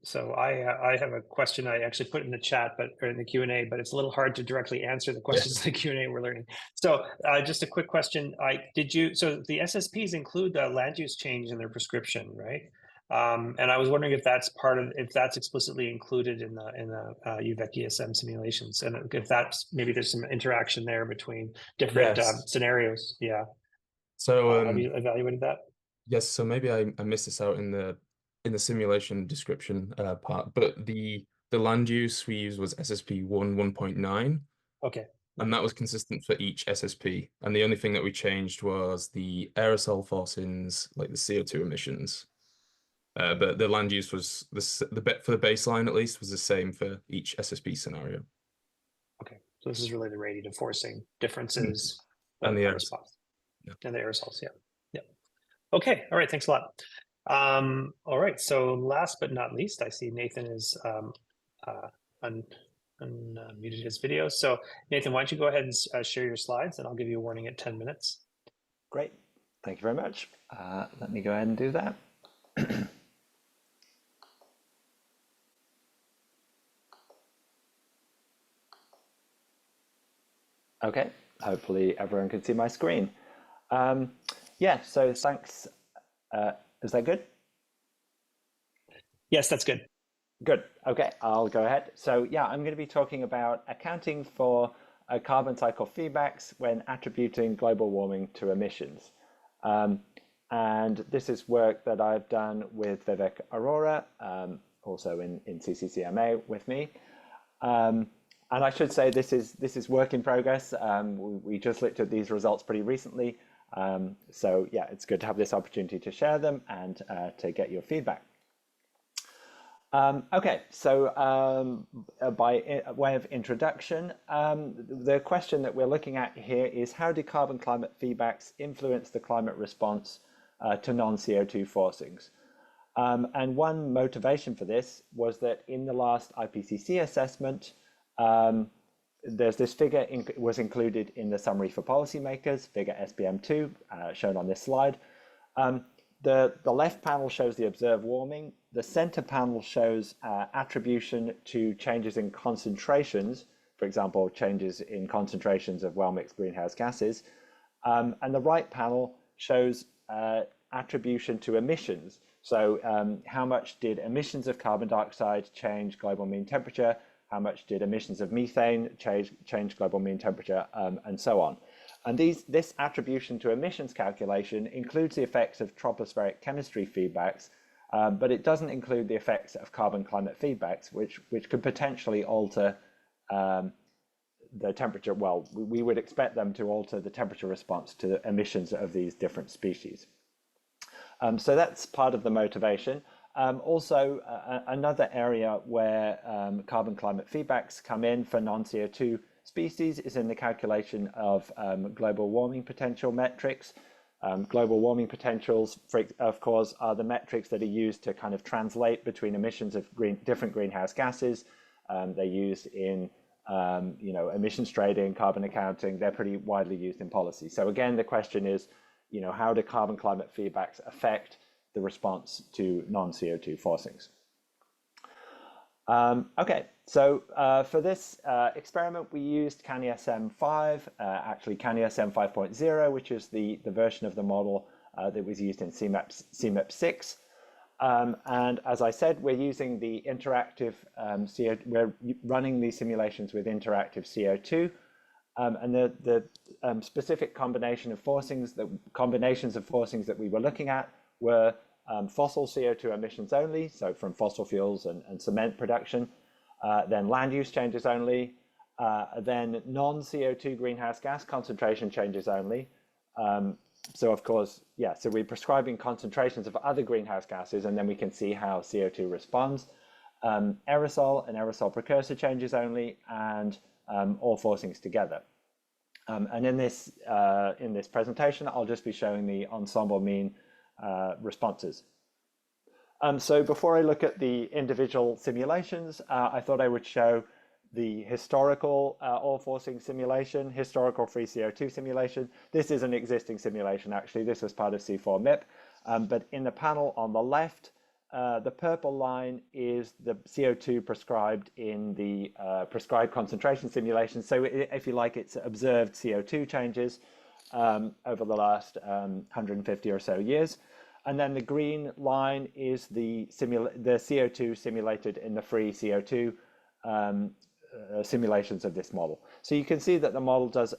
A: So I have a question I actually put in the chat, or in the Q&A, but it's a little hard to directly answer the questions in the Q&A we're learning. So just a quick question. So the SSPs include the land use change in their prescription, right? And I was wondering if that's explicitly included in the UVic ESM simulations, and if maybe there's some interaction there between different scenarios. Yeah.
E: So
A: have you evaluated that?
E: yes. So maybe I missed this out in the simulation description part, but the land use we used was SSP 1.9.
A: Okay.
E: And that was consistent for each SSP. And the only thing that we changed was the aerosol forcings, like the CO2 emissions. But the land use was for the baseline, at least, was the same for each SSP scenario.
A: Okay, so this is really the radiative forcing differences
E: and the
A: response. And the aerosols. Yeah. Okay. All right. Thanks a lot. All right. So last but not least, I see Nathan is unmuted his video. So Nathan, why don't you go ahead and share your slides, and I'll give you a warning at 10 minutes.
F: Great. Thank you very much. Let me go ahead and do that. Okay, hopefully everyone can see my screen. Yeah, so thanks. Is that good?
A: Yes, that's good.
F: Good. Okay, I'll go ahead. So yeah, I'm going to be talking about accounting for carbon cycle feedbacks when attributing global warming to emissions. And this is work that I've done with Vivek Arora, also in CCCMA with me. And I should say this is work in progress. We just looked at these results pretty recently. So yeah, it's good to have this opportunity to share them and to get your feedback. Okay, so by way of introduction, the question that we're looking at here is how do carbon climate feedbacks influence the climate response to non-CO2 forcings? And one motivation for this was that in the last IPCC assessment, there's this figure was included in the summary for policymakers, figure SPM2, shown on this slide. The left panel shows the observed warming. The center panel shows attribution to changes in concentrations, for example, changes in concentrations of well-mixed greenhouse gases. And the right panel shows attribution to emissions. So how much did emissions of carbon dioxide change global mean temperature? How much did emissions of methane change global mean temperature, and so on. And this attribution to emissions calculation includes the effects of tropospheric chemistry feedbacks, but it doesn't include the effects of carbon climate feedbacks, which could potentially alter the temperature. Well, we would expect them to alter the temperature response to the emissions of these different species. So that's part of the motivation. Also, another area where carbon climate feedbacks come in for non-CO2 species is in the calculation of global warming potential metrics. Global warming potentials, of course, are the metrics that are used to kind of translate between emissions of different greenhouse gases. They're used in emissions trading, carbon accounting. They're pretty widely used in policy. So again, the question is, how do carbon climate feedbacks affect the response to non-CO2 forcings? Okay, so for this experiment, we used CANI-SM5, actually CANI-SM 5.0, which is the version of the model that was used in CMIP6. And as I said, we're using the interactive we're running these simulations with interactive CO2. And the specific combinations of forcings that we were looking at were fossil CO2 emissions only, so from fossil fuels and cement production, then land use changes only, then non-CO2 greenhouse gas concentration changes only. So of course, yeah, so we're prescribing concentrations of other greenhouse gases, and then we can see how CO2 responds. Aerosol and aerosol precursor changes only, and all forcings together. And in this presentation, I'll just be showing the ensemble mean responses. So before I look at the individual simulations, I thought I would show the historical all forcing simulation, historical free CO2 simulation. This is an existing simulation, actually. This was part of C4MIP. But in the panel on the left, the purple line is the CO2 prescribed in the prescribed concentration simulation. So if you like, it's observed CO2 changes over the last 150 or so years. And then the green line is the CO2 simulated in the free CO2 simulations of this model. So you can see that the model does,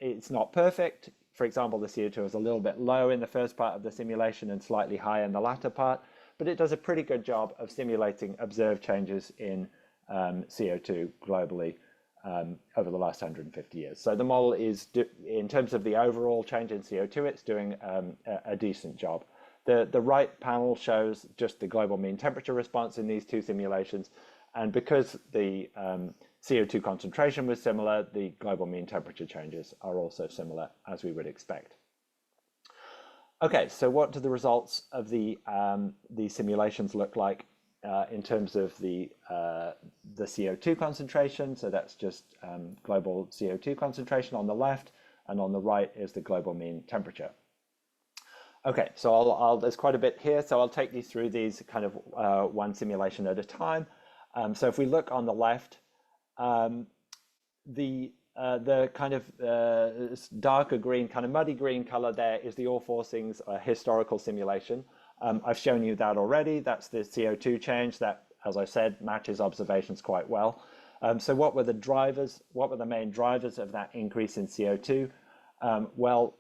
F: it's not perfect. For example, the CO2 is a little bit low in the first part of the simulation and slightly high in the latter part, but it does a pretty good job of simulating observed changes in CO2 globally over the last 150 years. So the model is, in terms of the overall change in CO2, it's doing a decent job. The right panel shows just the global mean temperature response in these two simulations. And because the CO2 concentration was similar, the global mean temperature changes are also similar, as we would expect. Okay, so what do the results of the simulations look like in terms of the CO2 concentration? So that's just global CO2 concentration on the left, and on the right is the global mean temperature. Okay, so there's quite a bit here, so I'll take you through these kind of one simulation at a time. So if we look on the left, the kind of darker green, kind of muddy green color there is the all forcings historical simulation. I've shown you that already. That's the CO2 change that, as I said, matches observations quite well. So what were the drivers? What were the main drivers of that increase in CO2? Well,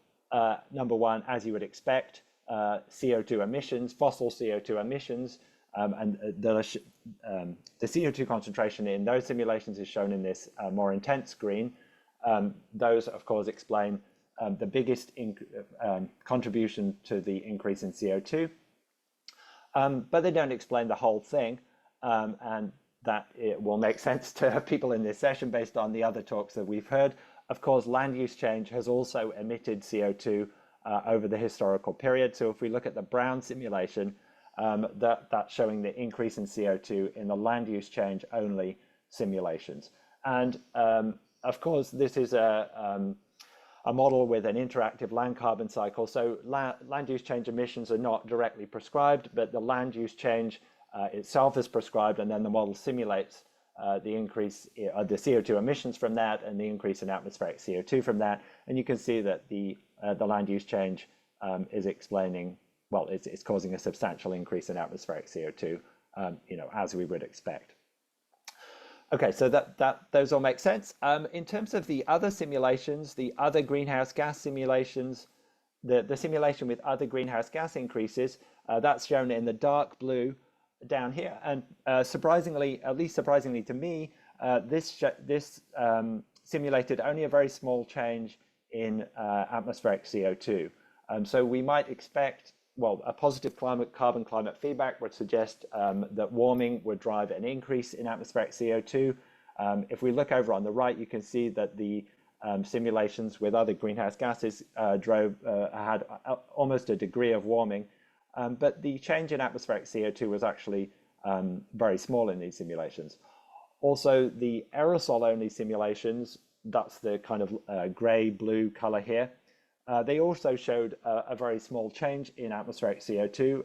F: number one, as you would expect, CO2 emissions, fossil CO2 emissions, and the CO2 concentration in those simulations is shown in this more intense green. Those, of course, explain the biggest contribution to the increase in CO2, but they don't explain the whole thing, and that it will make sense to people in this session based on the other talks that we've heard. Of course, land use change has also emitted CO2 over the historical period. So if we look at the brown simulation, that's showing the increase in CO2 in the land use change only simulations. And of course, this is a model with an interactive land carbon cycle. So land use change emissions are not directly prescribed, but the land use change itself is prescribed, and then the model simulates the increase of the CO2 emissions from that and the increase in atmospheric CO2 from that. And you can see that the land use change is explaining, well, it's causing a substantial increase in atmospheric CO2, as we would expect. Okay, so those all make sense. In terms of the other simulations, the other greenhouse gas simulations, the simulation with other greenhouse gas increases, that's shown in the dark blue down here. And surprisingly, at least surprisingly to me, this simulated only a very small change in atmospheric CO2. So we might expect, well, a positive carbon climate feedback would suggest that warming would drive an increase in atmospheric CO2. If we look over on the right, you can see that the simulations with other greenhouse gases had almost a degree of warming, but the change in atmospheric CO2 was actually very small in these simulations. Also, the aerosol-only simulations, that's the kind of gray-blue color here, they also showed a very small change in atmospheric CO2,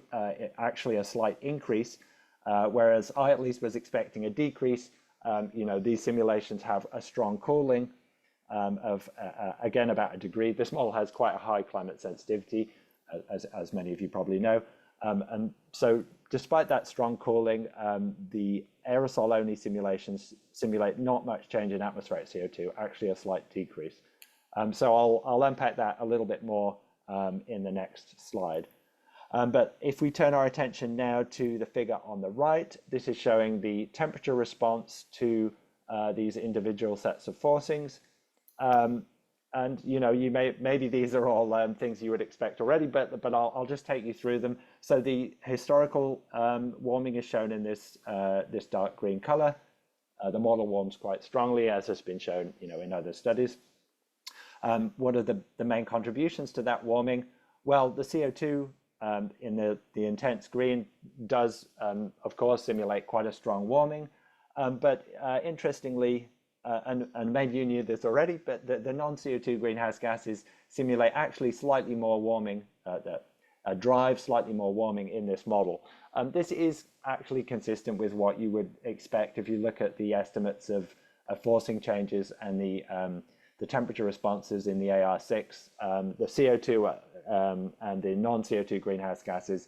F: actually a slight increase, whereas I at least was expecting a decrease. These simulations have a strong cooling of, again, about a degree. This model has quite a high climate sensitivity, as many of you probably know. And so despite that strong cooling, the aerosol-only simulations simulate not much change in atmospheric CO2, actually a slight decrease. So I'll unpack that a little bit more in the next slide. But if we turn our attention now to the figure on the right, this is showing the temperature response to these individual sets of forcings. And maybe these are all things you would expect already, but I'll just take you through them. So the historical warming is shown in this this dark green color. The model warms quite strongly, as has been shown, in other studies. What are the main contributions to that warming? Well, the CO2 in the intense green does, of course, simulate quite a strong warming. But interestingly, and maybe you knew this already, but the non-CO2 greenhouse gases simulate actually slightly more warming, drive slightly more warming in this model. This is actually consistent with what you would expect if you look at the estimates of forcing changes and the temperature responses in the AR6. The CO2 and the non-CO2 greenhouse gases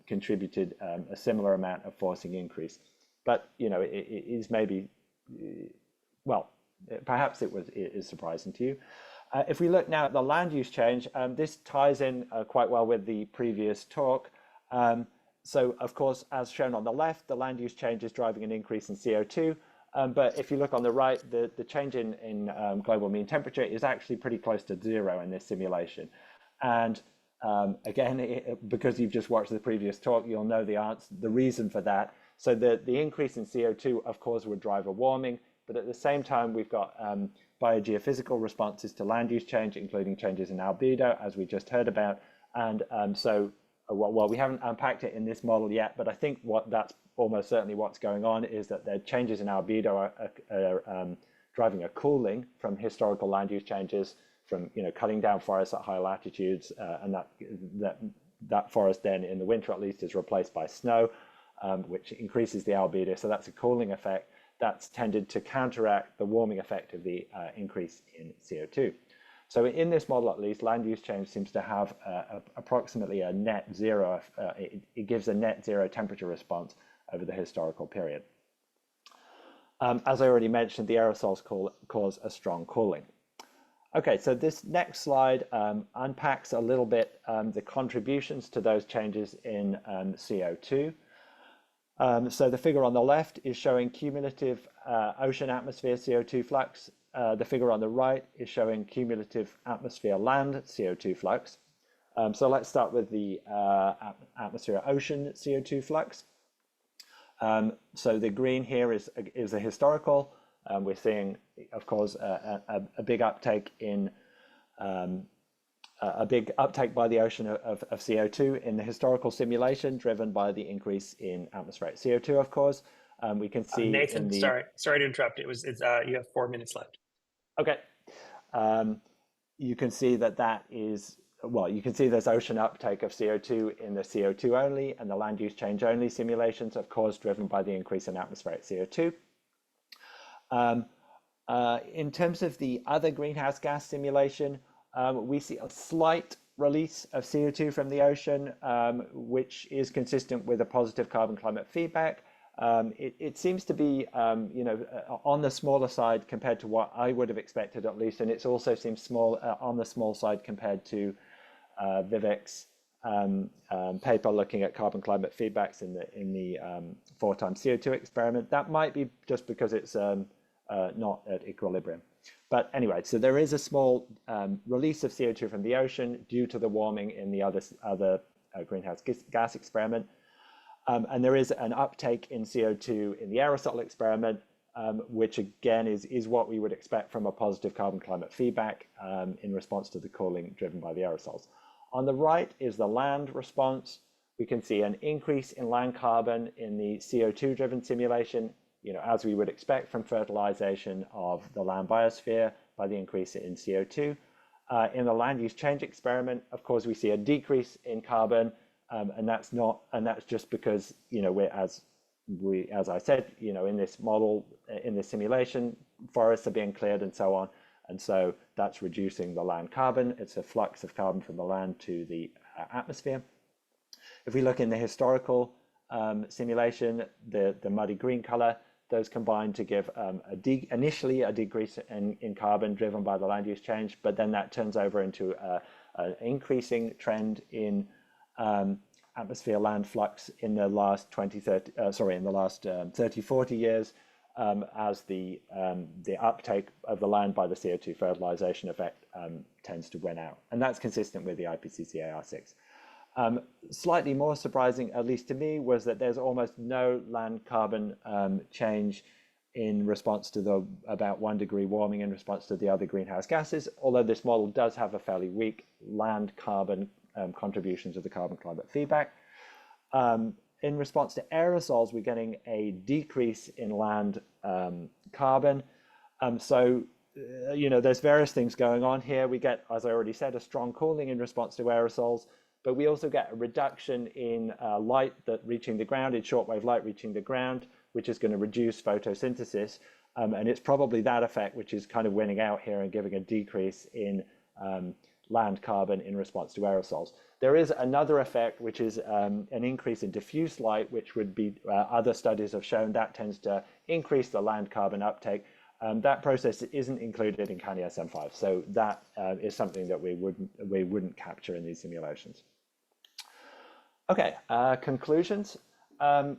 F: contributed a similar amount of forcing increase. But, you know, it is maybe, well, perhaps it is surprising to you. If we look now at the land use change, this ties in quite well with the previous talk. So, of course, as shown on the left, the land use change is driving an increase in CO2. But if you look on the right, the change in global mean temperature is actually pretty close to zero in this simulation. And again, because you've just watched the previous talk, you'll know the reason for that. So the increase in CO2, of course, would drive a warming, but at the same time, we've got biogeophysical responses to land use change, including changes in albedo, as we just heard about. And so, well, we haven't unpacked it in this model yet, but I think that's almost certainly what's going on is that the changes in albedo are driving a cooling from historical land use changes, from cutting down forests at high latitudes, and that forest then in the winter at least is replaced by snow, which increases the albedo. So that's a cooling effect that's tended to counteract the warming effect of the increase in CO2. So in this model, at least, land use change seems to have approximately a net zero. It gives a net zero temperature response over the historical period. As I already mentioned, the aerosols cause a strong cooling. Okay, so this next slide unpacks a little bit the contributions to those changes in CO2. So the figure on the left is showing cumulative ocean atmosphere CO2 flux. The figure on the right is showing cumulative atmosphere land CO2 flux. So let's start with the atmosphere ocean CO2 flux. So the green here is a historical. We're seeing, of course, a big uptake in by the ocean of CO2 in the historical simulation, driven by the increase in atmospheric CO2. Of course, we can see.
A: Nathan, sorry to interrupt. It's you have 4 minutes left.
F: Okay, you can see that is. Well, you can see there's ocean uptake of CO2 in the CO2 only and the land use change only simulations, of course, driven by the increase in atmospheric CO2. In terms of the other greenhouse gas simulation, we see a slight release of CO2 from the ocean, which is consistent with a positive carbon climate feedback. It seems to be, on the smaller side compared to what I would have expected, at least, and it also seems small on the small side compared to UVic's paper looking at carbon climate feedbacks in the 4 times CO2 experiment. That might be just because it's not at equilibrium. But anyway, so there is a small release of CO2 from the ocean due to the warming in the other greenhouse gas experiment. And there is an uptake in CO2 in the aerosol experiment, which again is what we would expect from a positive carbon climate feedback in response to the cooling driven by the aerosols. On the right is the land response. We can see an increase in land carbon in the CO2 driven simulation, as we would expect from fertilization of the land biosphere by the increase in CO2. In the land use change experiment, of course, we see a decrease in carbon, and that's just because, as I said, in this model, in this simulation, forests are being cleared and so on. And so that's reducing the land carbon. It's a flux of carbon from the land to the atmosphere. If we look in the historical simulation, the muddy green color, those combine to give initially a decrease in carbon driven by the land use change, but then that turns over into an increasing trend in atmosphere land flux in the last 30, 40 years, as the uptake of the land by the CO2 fertilization effect tends to win out. And that's consistent with the IPCC AR6. Slightly more surprising, at least to me, was that there's almost no land carbon change in response to the about 1 degree warming in response to the other greenhouse gases, although this model does have a fairly weak land carbon contributions of the carbon climate feedback. In response to aerosols, we're getting a decrease in land carbon. There's various things going on here. We get, as I already said, a strong cooling in response to aerosols, but we also get a reduction in light that reaching the ground, in shortwave light reaching the ground, which is going to reduce photosynthesis. And it's probably that effect which is kind of winning out here and giving a decrease in land carbon in response to aerosols. There is another effect, which is an increase in diffuse light, which would be, other studies have shown that tends to increase the land carbon uptake. That process isn't included in CANI-SM5, so that is something that we wouldn't capture in these simulations. Okay, conclusions.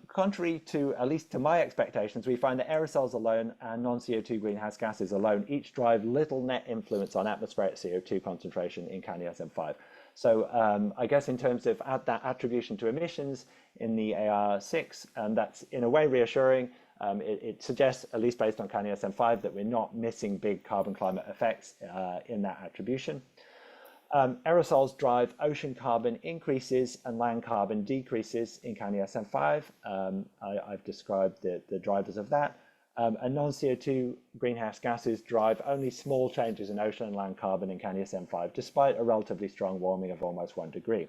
F: Contrary to, at least to my expectations, we find that aerosols alone and non-CO2 greenhouse gases alone each drive little net influence on atmospheric CO2 concentration in CANI-SM5. So I guess in terms of that attribution to emissions in the AR6, that's in a way reassuring. It suggests, at least based on CANI-SM5, that we're not missing big carbon climate effects in that attribution. Aerosols drive ocean carbon increases and land carbon decreases in CANI-SM5. I've described the drivers of that. And non-CO2 greenhouse gases drive only small changes in ocean and land carbon in CANI-SM5, despite a relatively strong warming of almost 1 degree.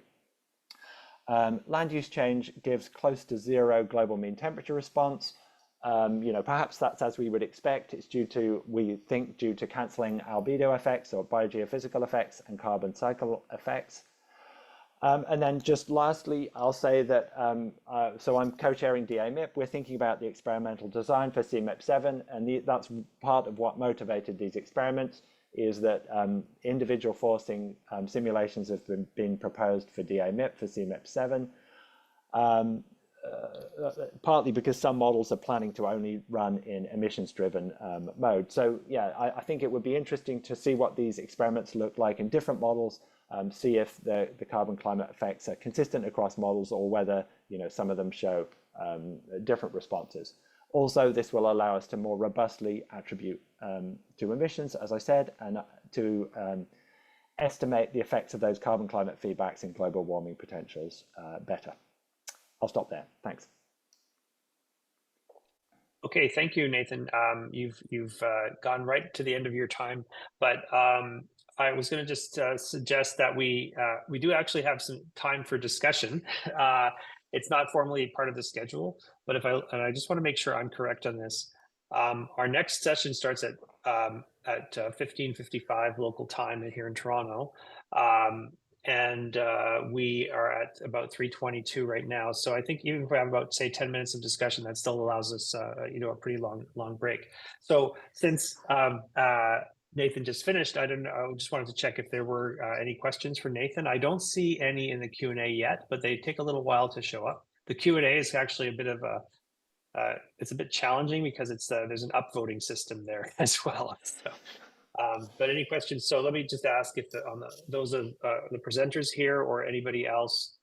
F: Land use change gives close to zero global mean temperature response. Perhaps that's as we would expect. It's we think, due to cancelling albedo effects or biogeophysical effects and carbon cycle effects. And then just lastly, I'll say that, so I'm co-chairing DAMIP. We're thinking about the experimental design for CMIP7, and that's part of what motivated these experiments, is that individual forcing simulations have been proposed for DAMIP, for CMIP7. Partly because some models are planning to only run in emissions-driven mode. So yeah, I think it would be interesting to see what these experiments look like in different models, see if the carbon climate effects are consistent across models, or whether some of them show different responses. Also, this will allow us to more robustly attribute to emissions, as I said, and to estimate the effects of those carbon climate feedbacks in global warming potentials better. I'll stop there. Thanks.
A: Okay, thank you, Nathan. You've gone right to the end of your time, but I was going to just suggest that we do actually have some time for discussion. It's not formally part of the schedule, but I just want to make sure I'm correct on this. Our next session starts at 15:55 local time here in Toronto. And we are at about 3:22 right now. So I think even if we have about, say, 10 minutes of discussion, that still allows us, a pretty long break. So since Nathan just finished, I just wanted to check if there were any questions for Nathan. I don't see any in the Q&A yet, but they take a little while to show up. The Q&A is actually a bit of it's a bit challenging because there's an upvoting system there as well. So. But any questions? So let me just ask if those of the presenters here or anybody else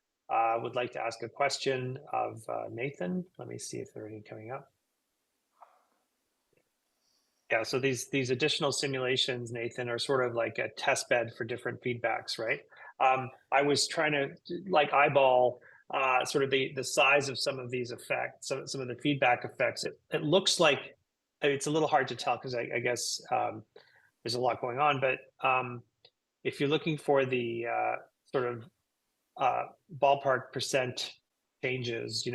A: would like to ask a question of Nathan. Let me see if there are any coming up. Yeah, so these additional simulations, Nathan, are sort of like a test bed for different feedbacks, right? I was trying to eyeball sort of the size of some of these effects, some of the feedback effects. It looks like it's a little hard to tell because I guess there's a lot going on, but if you're looking for the sort of ballpark percent changes,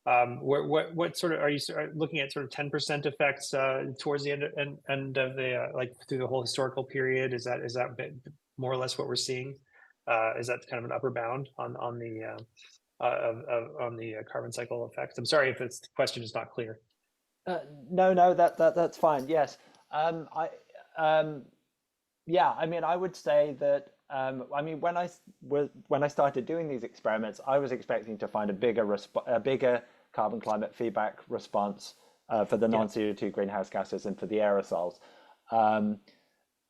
A: what sort of are you looking at? Sort of 10% effects towards the end of the like through the whole historical period? Is that more or less what we're seeing? Is that kind of an upper bound on the carbon cycle effects? I'm sorry if the question is not clear.
F: No, that's fine. Yes, yeah. I mean, I would say that. I mean, when I started doing these experiments, I was expecting to find a bigger carbon climate feedback response for the non-CO2 greenhouse gases and for the aerosols.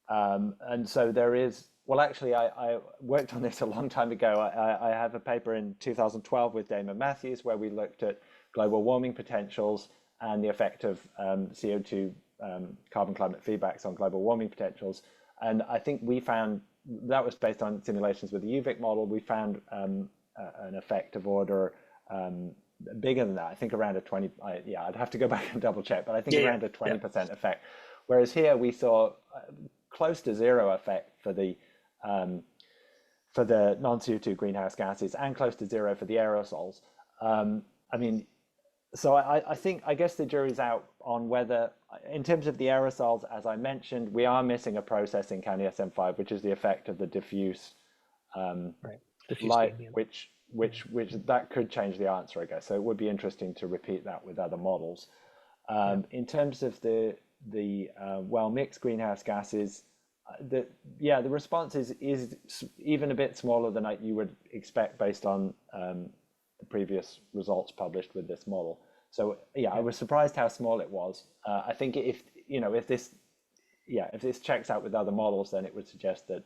F: And so there is. Well, actually, I worked on this a long time ago. I have a paper in 2012 with Damon Matthews where we looked at global warming potentials and the effect of CO2 carbon climate feedbacks on global warming potentials. And I think we found that was based on simulations with the UVic model. We found an effect of order bigger than that. I think around a 20. I'd have to go back and double check, but I think around a 20% effect. Whereas here we saw close to zero effect for the for the non-CO2 greenhouse gases and close to zero for the aerosols. I mean, so I guess the jury's out on whether, in terms of the aerosols, as I mentioned, we are missing a process in CAN-ESM5, which is the effect of the diffuse light,
A: medium.
F: which that could change the answer, I guess. So it would be interesting to repeat that with other models. In terms of the well-mixed greenhouse gases, the response is even a bit smaller than you would expect based on the previous results published with this model. So I was surprised how small it was. I think if this checks out with other models, then it would suggest that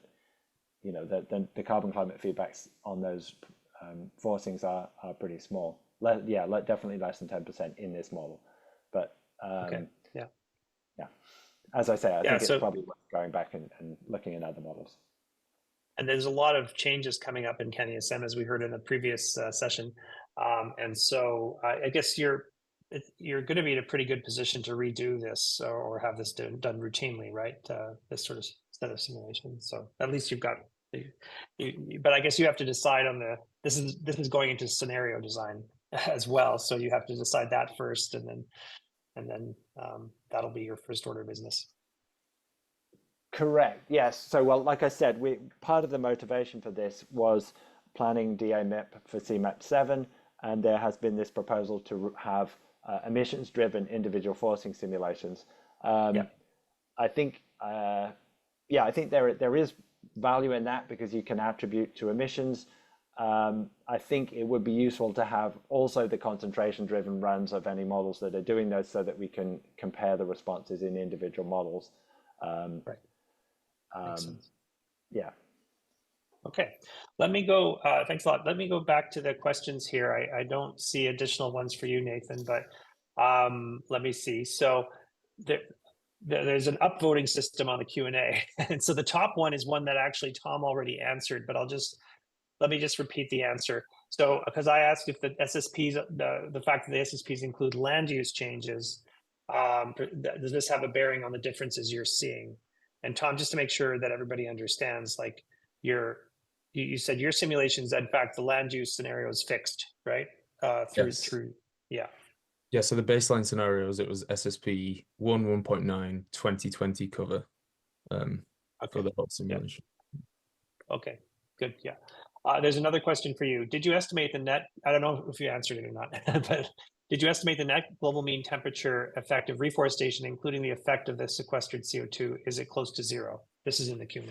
F: that the carbon climate feedbacks on those forcings are pretty small. Definitely less than 10% in this model. But as I say, I think it's probably worth going back and looking at other models.
A: And there's a lot of changes coming up in CAN-ESM, as we heard in the previous session. And so I guess you're going to be in a pretty good position to redo this or have this done routinely, right? This sort of set of simulations. So at least you've got, but I guess you have to decide on this is going into scenario design as well. So you have to decide that first, and then that'll be your first order of business.
F: Correct. Yes. So, well, like I said, part of the motivation for this was planning DAMIP for CMAP7, and there has been this proposal to have emissions-driven individual forcing simulations. I think, I think there is value in that because you can attribute to emissions. I think it would be useful to have also the concentration-driven runs of any models that are doing those, so that we can compare the responses in individual models.
A: Okay, let me go. Thanks a lot. Let me go back to the questions here. I don't see additional ones for you, Nathan, but let me see. So there's an upvoting system on the Q&A, and so the top one is one that actually Tom already answered, but let me just repeat the answer. So because I asked if the SSPs, the fact that the SSPs include land use changes, does this have a bearing on the differences you're seeing? And Tom, just to make sure that everybody understands, like you said your simulations, in fact, the land use scenario is fixed, right?
E: Yeah, so the baseline scenarios, it was SSP 1.9, 2020 cover for the whole simulation.
A: Okay, good, there's another question for you. Did you estimate the net, I don't know if you answered it or not, but did you estimate the net global mean temperature effect of reforestation, including the effect of the sequestered CO2? Is it close to zero? This is in the Q&A.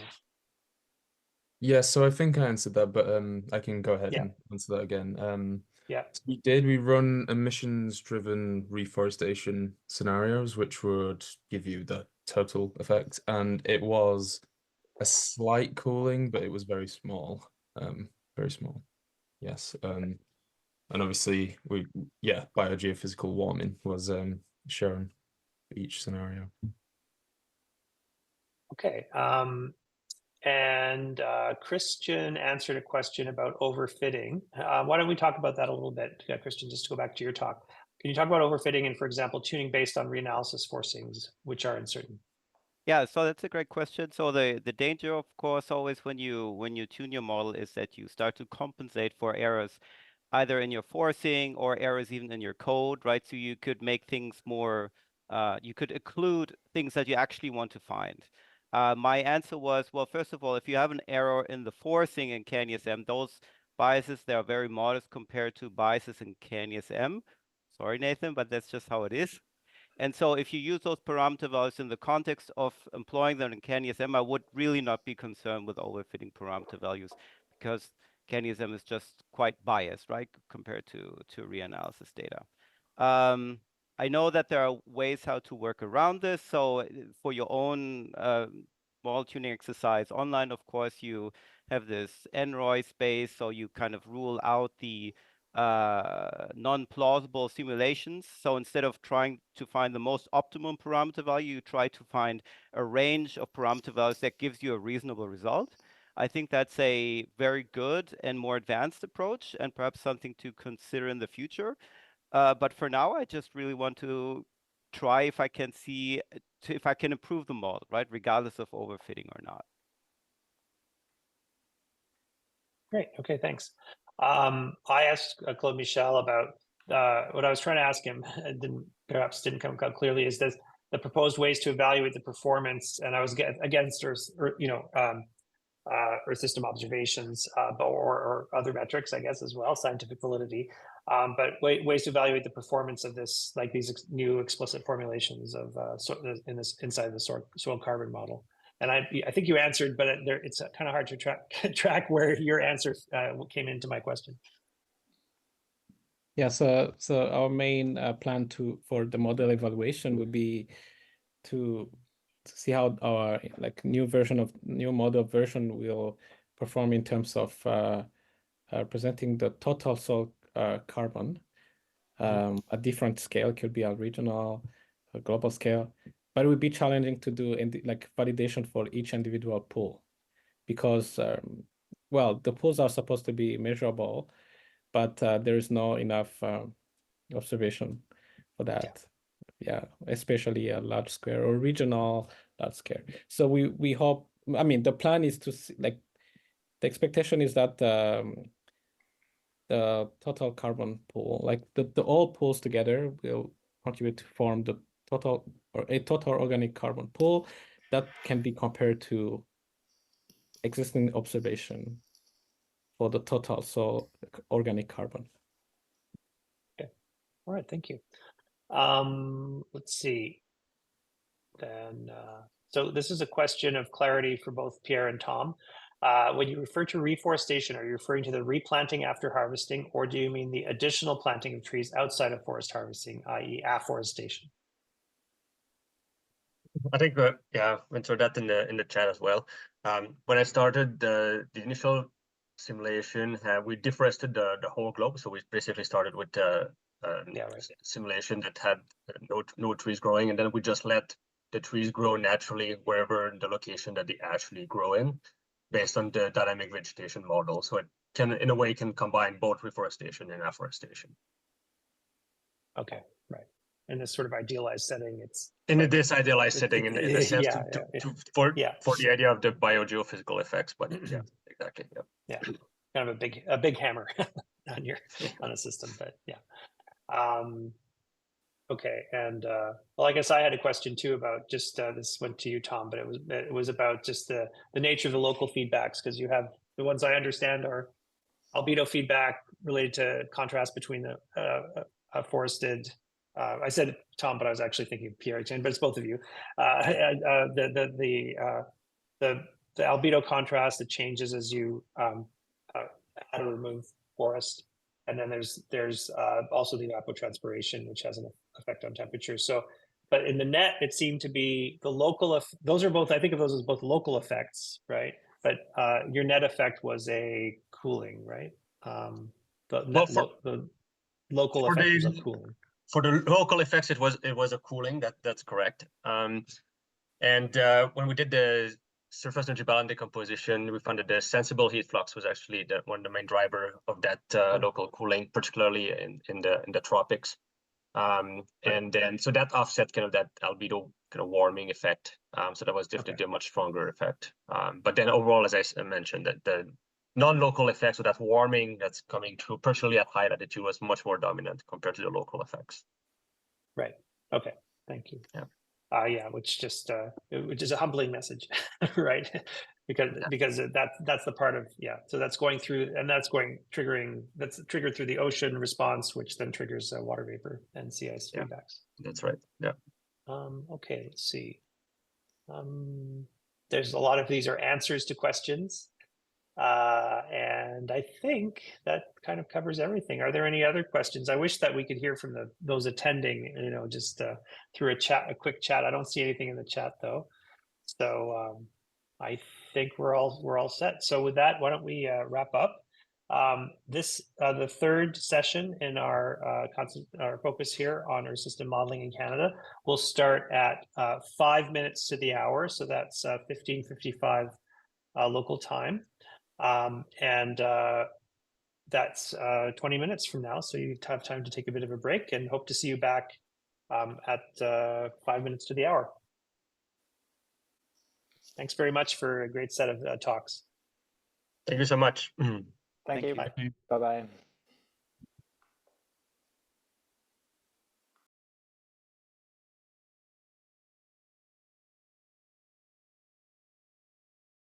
E: Yeah, so I think I answered that, but I can go ahead and answer that again. So we run emissions-driven reforestation scenarios, which would give you the total effect, and it was a slight cooling, but it was very small, yes. And obviously biogeophysical warming was shown for each scenario.
A: Okay, and Christian answered a question about overfitting. Why don't we talk about that a little bit, Christian, just to go back to your talk. Can you talk about overfitting and, for example, tuning based on reanalysis forcings, which are uncertain?
B: Yeah, so that's a great question. So the danger, of course, always when you tune your model is that you start to compensate for errors either in your forcing or errors even in your code, right? So you could make things more, you could occlude things that you actually want to find. My answer was, well, first of all, if you have an error in the forcing in CAN-ESM, those biases, they are very modest compared to biases in CAN-ESM. Sorry, Nathan, but that's just how it is. And so if you use those parameter values in the context of employing them in CAN-ESM, I would really not be concerned with overfitting parameter values, because CAN-ESM is just quite biased, right, compared to reanalysis data. I know that there are ways how to work around this. So for your own model tuning exercise online, of course, you have this NROI space, so you kind of rule out the non-plausible simulations. So instead of trying to find the most optimum parameter value, you try to find a range of parameter values that gives you a reasonable result. I think that's a very good and more advanced approach, and perhaps something to consider in the future. But for now, I just really want to try if I can if I can improve the model, right, regardless of overfitting or not.
A: Great. Okay, thanks. I asked Claude-Michel about what I was trying to ask him. It perhaps didn't come out clearly. Is this the proposed ways to evaluate the performance? And I was against, Earth system observations, or other metrics, I guess, as well, scientific validity. But ways to evaluate the performance of this, like these new explicit formulations of inside the soil carbon model. And I think you answered, but it's kind of hard to track where your answer came into my question.
C: Yeah, so our main plan for the model evaluation would be to see how our new model version will perform in terms of presenting the total soil carbon at different scale. Could be a regional, a global scale, but it would be challenging to do validation for each individual pool, because well, the pools are supposed to be measurable, but there is no enough observation for that. Yeah, especially a large scale or regional large scale. So we hope, I mean, the plan is to see, the expectation is that the total carbon pool, the all pools together, will contribute to form the total organic carbon pool that can be compared to existing observation for the total soil organic carbon.
A: Okay. All right. Thank you. Let's see. Then, so this is a question of clarity for both Pierre and Tom. When you refer to reforestation, are you referring to the replanting after harvesting, or do you mean the additional planting of trees outside of forest harvesting, i.e. afforestation?
D: I think yeah, went through that in the chat as well. When I started the initial simulation, we deforested the whole globe. So we basically started with simulation that had no trees growing, and then we just let the trees grow naturally wherever the location that they actually grow in, based on the dynamic vegetation model. So it can, in a way, combine both reforestation and afforestation.
A: Okay, right. In this sort of idealized setting, it's
D: in this idealized setting, in the sense for the idea of the biogeophysical effects. But yeah, exactly.
A: Yeah, kind of a big hammer on a system, but yeah. Okay, and well, I guess I had a question too about just this went to you, Tom, but it was about just the nature of the local feedbacks, because you have the ones I understand are albedo feedback related to contrast between the forested. I said Tom, but I was actually thinking Pierre Etienne, but it's both of you. The albedo contrast that changes as you add or remove forest. And then there's also the evapotranspiration, which has an effect on temperature. So, but in the net, it seemed to be the local. Those are both. I think of those as both local effects, right? But your net effect was a cooling, right? The local effect was a cooling.
D: For the local effects, it was a cooling. That's correct. And when we did the surface energy balance decomposition, we found that the sensible heat flux was actually one of the main driver of that local cooling, particularly in the tropics. And then so that offset kind of that albedo kind of warming effect. So that was definitely a much stronger effect. But then overall, as I mentioned, that the non-local effects of that warming that's coming through, particularly at high latitude, was much more dominant compared to the local effects.
A: Right. Okay. Thank you.
D: Yeah.
A: Yeah, which is a humbling message, right? because that's the part of so that's going through, and that's triggered through the ocean response, which then triggers water vapor and sea ice feedbacks.
D: That's right. Yeah.
A: Okay, let's see. There's a lot of these are answers to questions. And I think that kind of covers everything. Are there any other questions? I wish that we could hear from those attending, just through a quick chat. I don't see anything in the chat though. So I think we're all set. So with that, why don't we wrap up? The third session in our focus here on Earth system modeling in Canada will start at 5 minutes to the hour. So that's 15:55 local time. And that's 20 minutes from now. So you have time to take a bit of a break, and hope to see you back at 5 minutes to the hour. Thanks very much for a great set of talks.
D: Thank you so much.
F: Thank you.
B: you.
F: Bye-bye.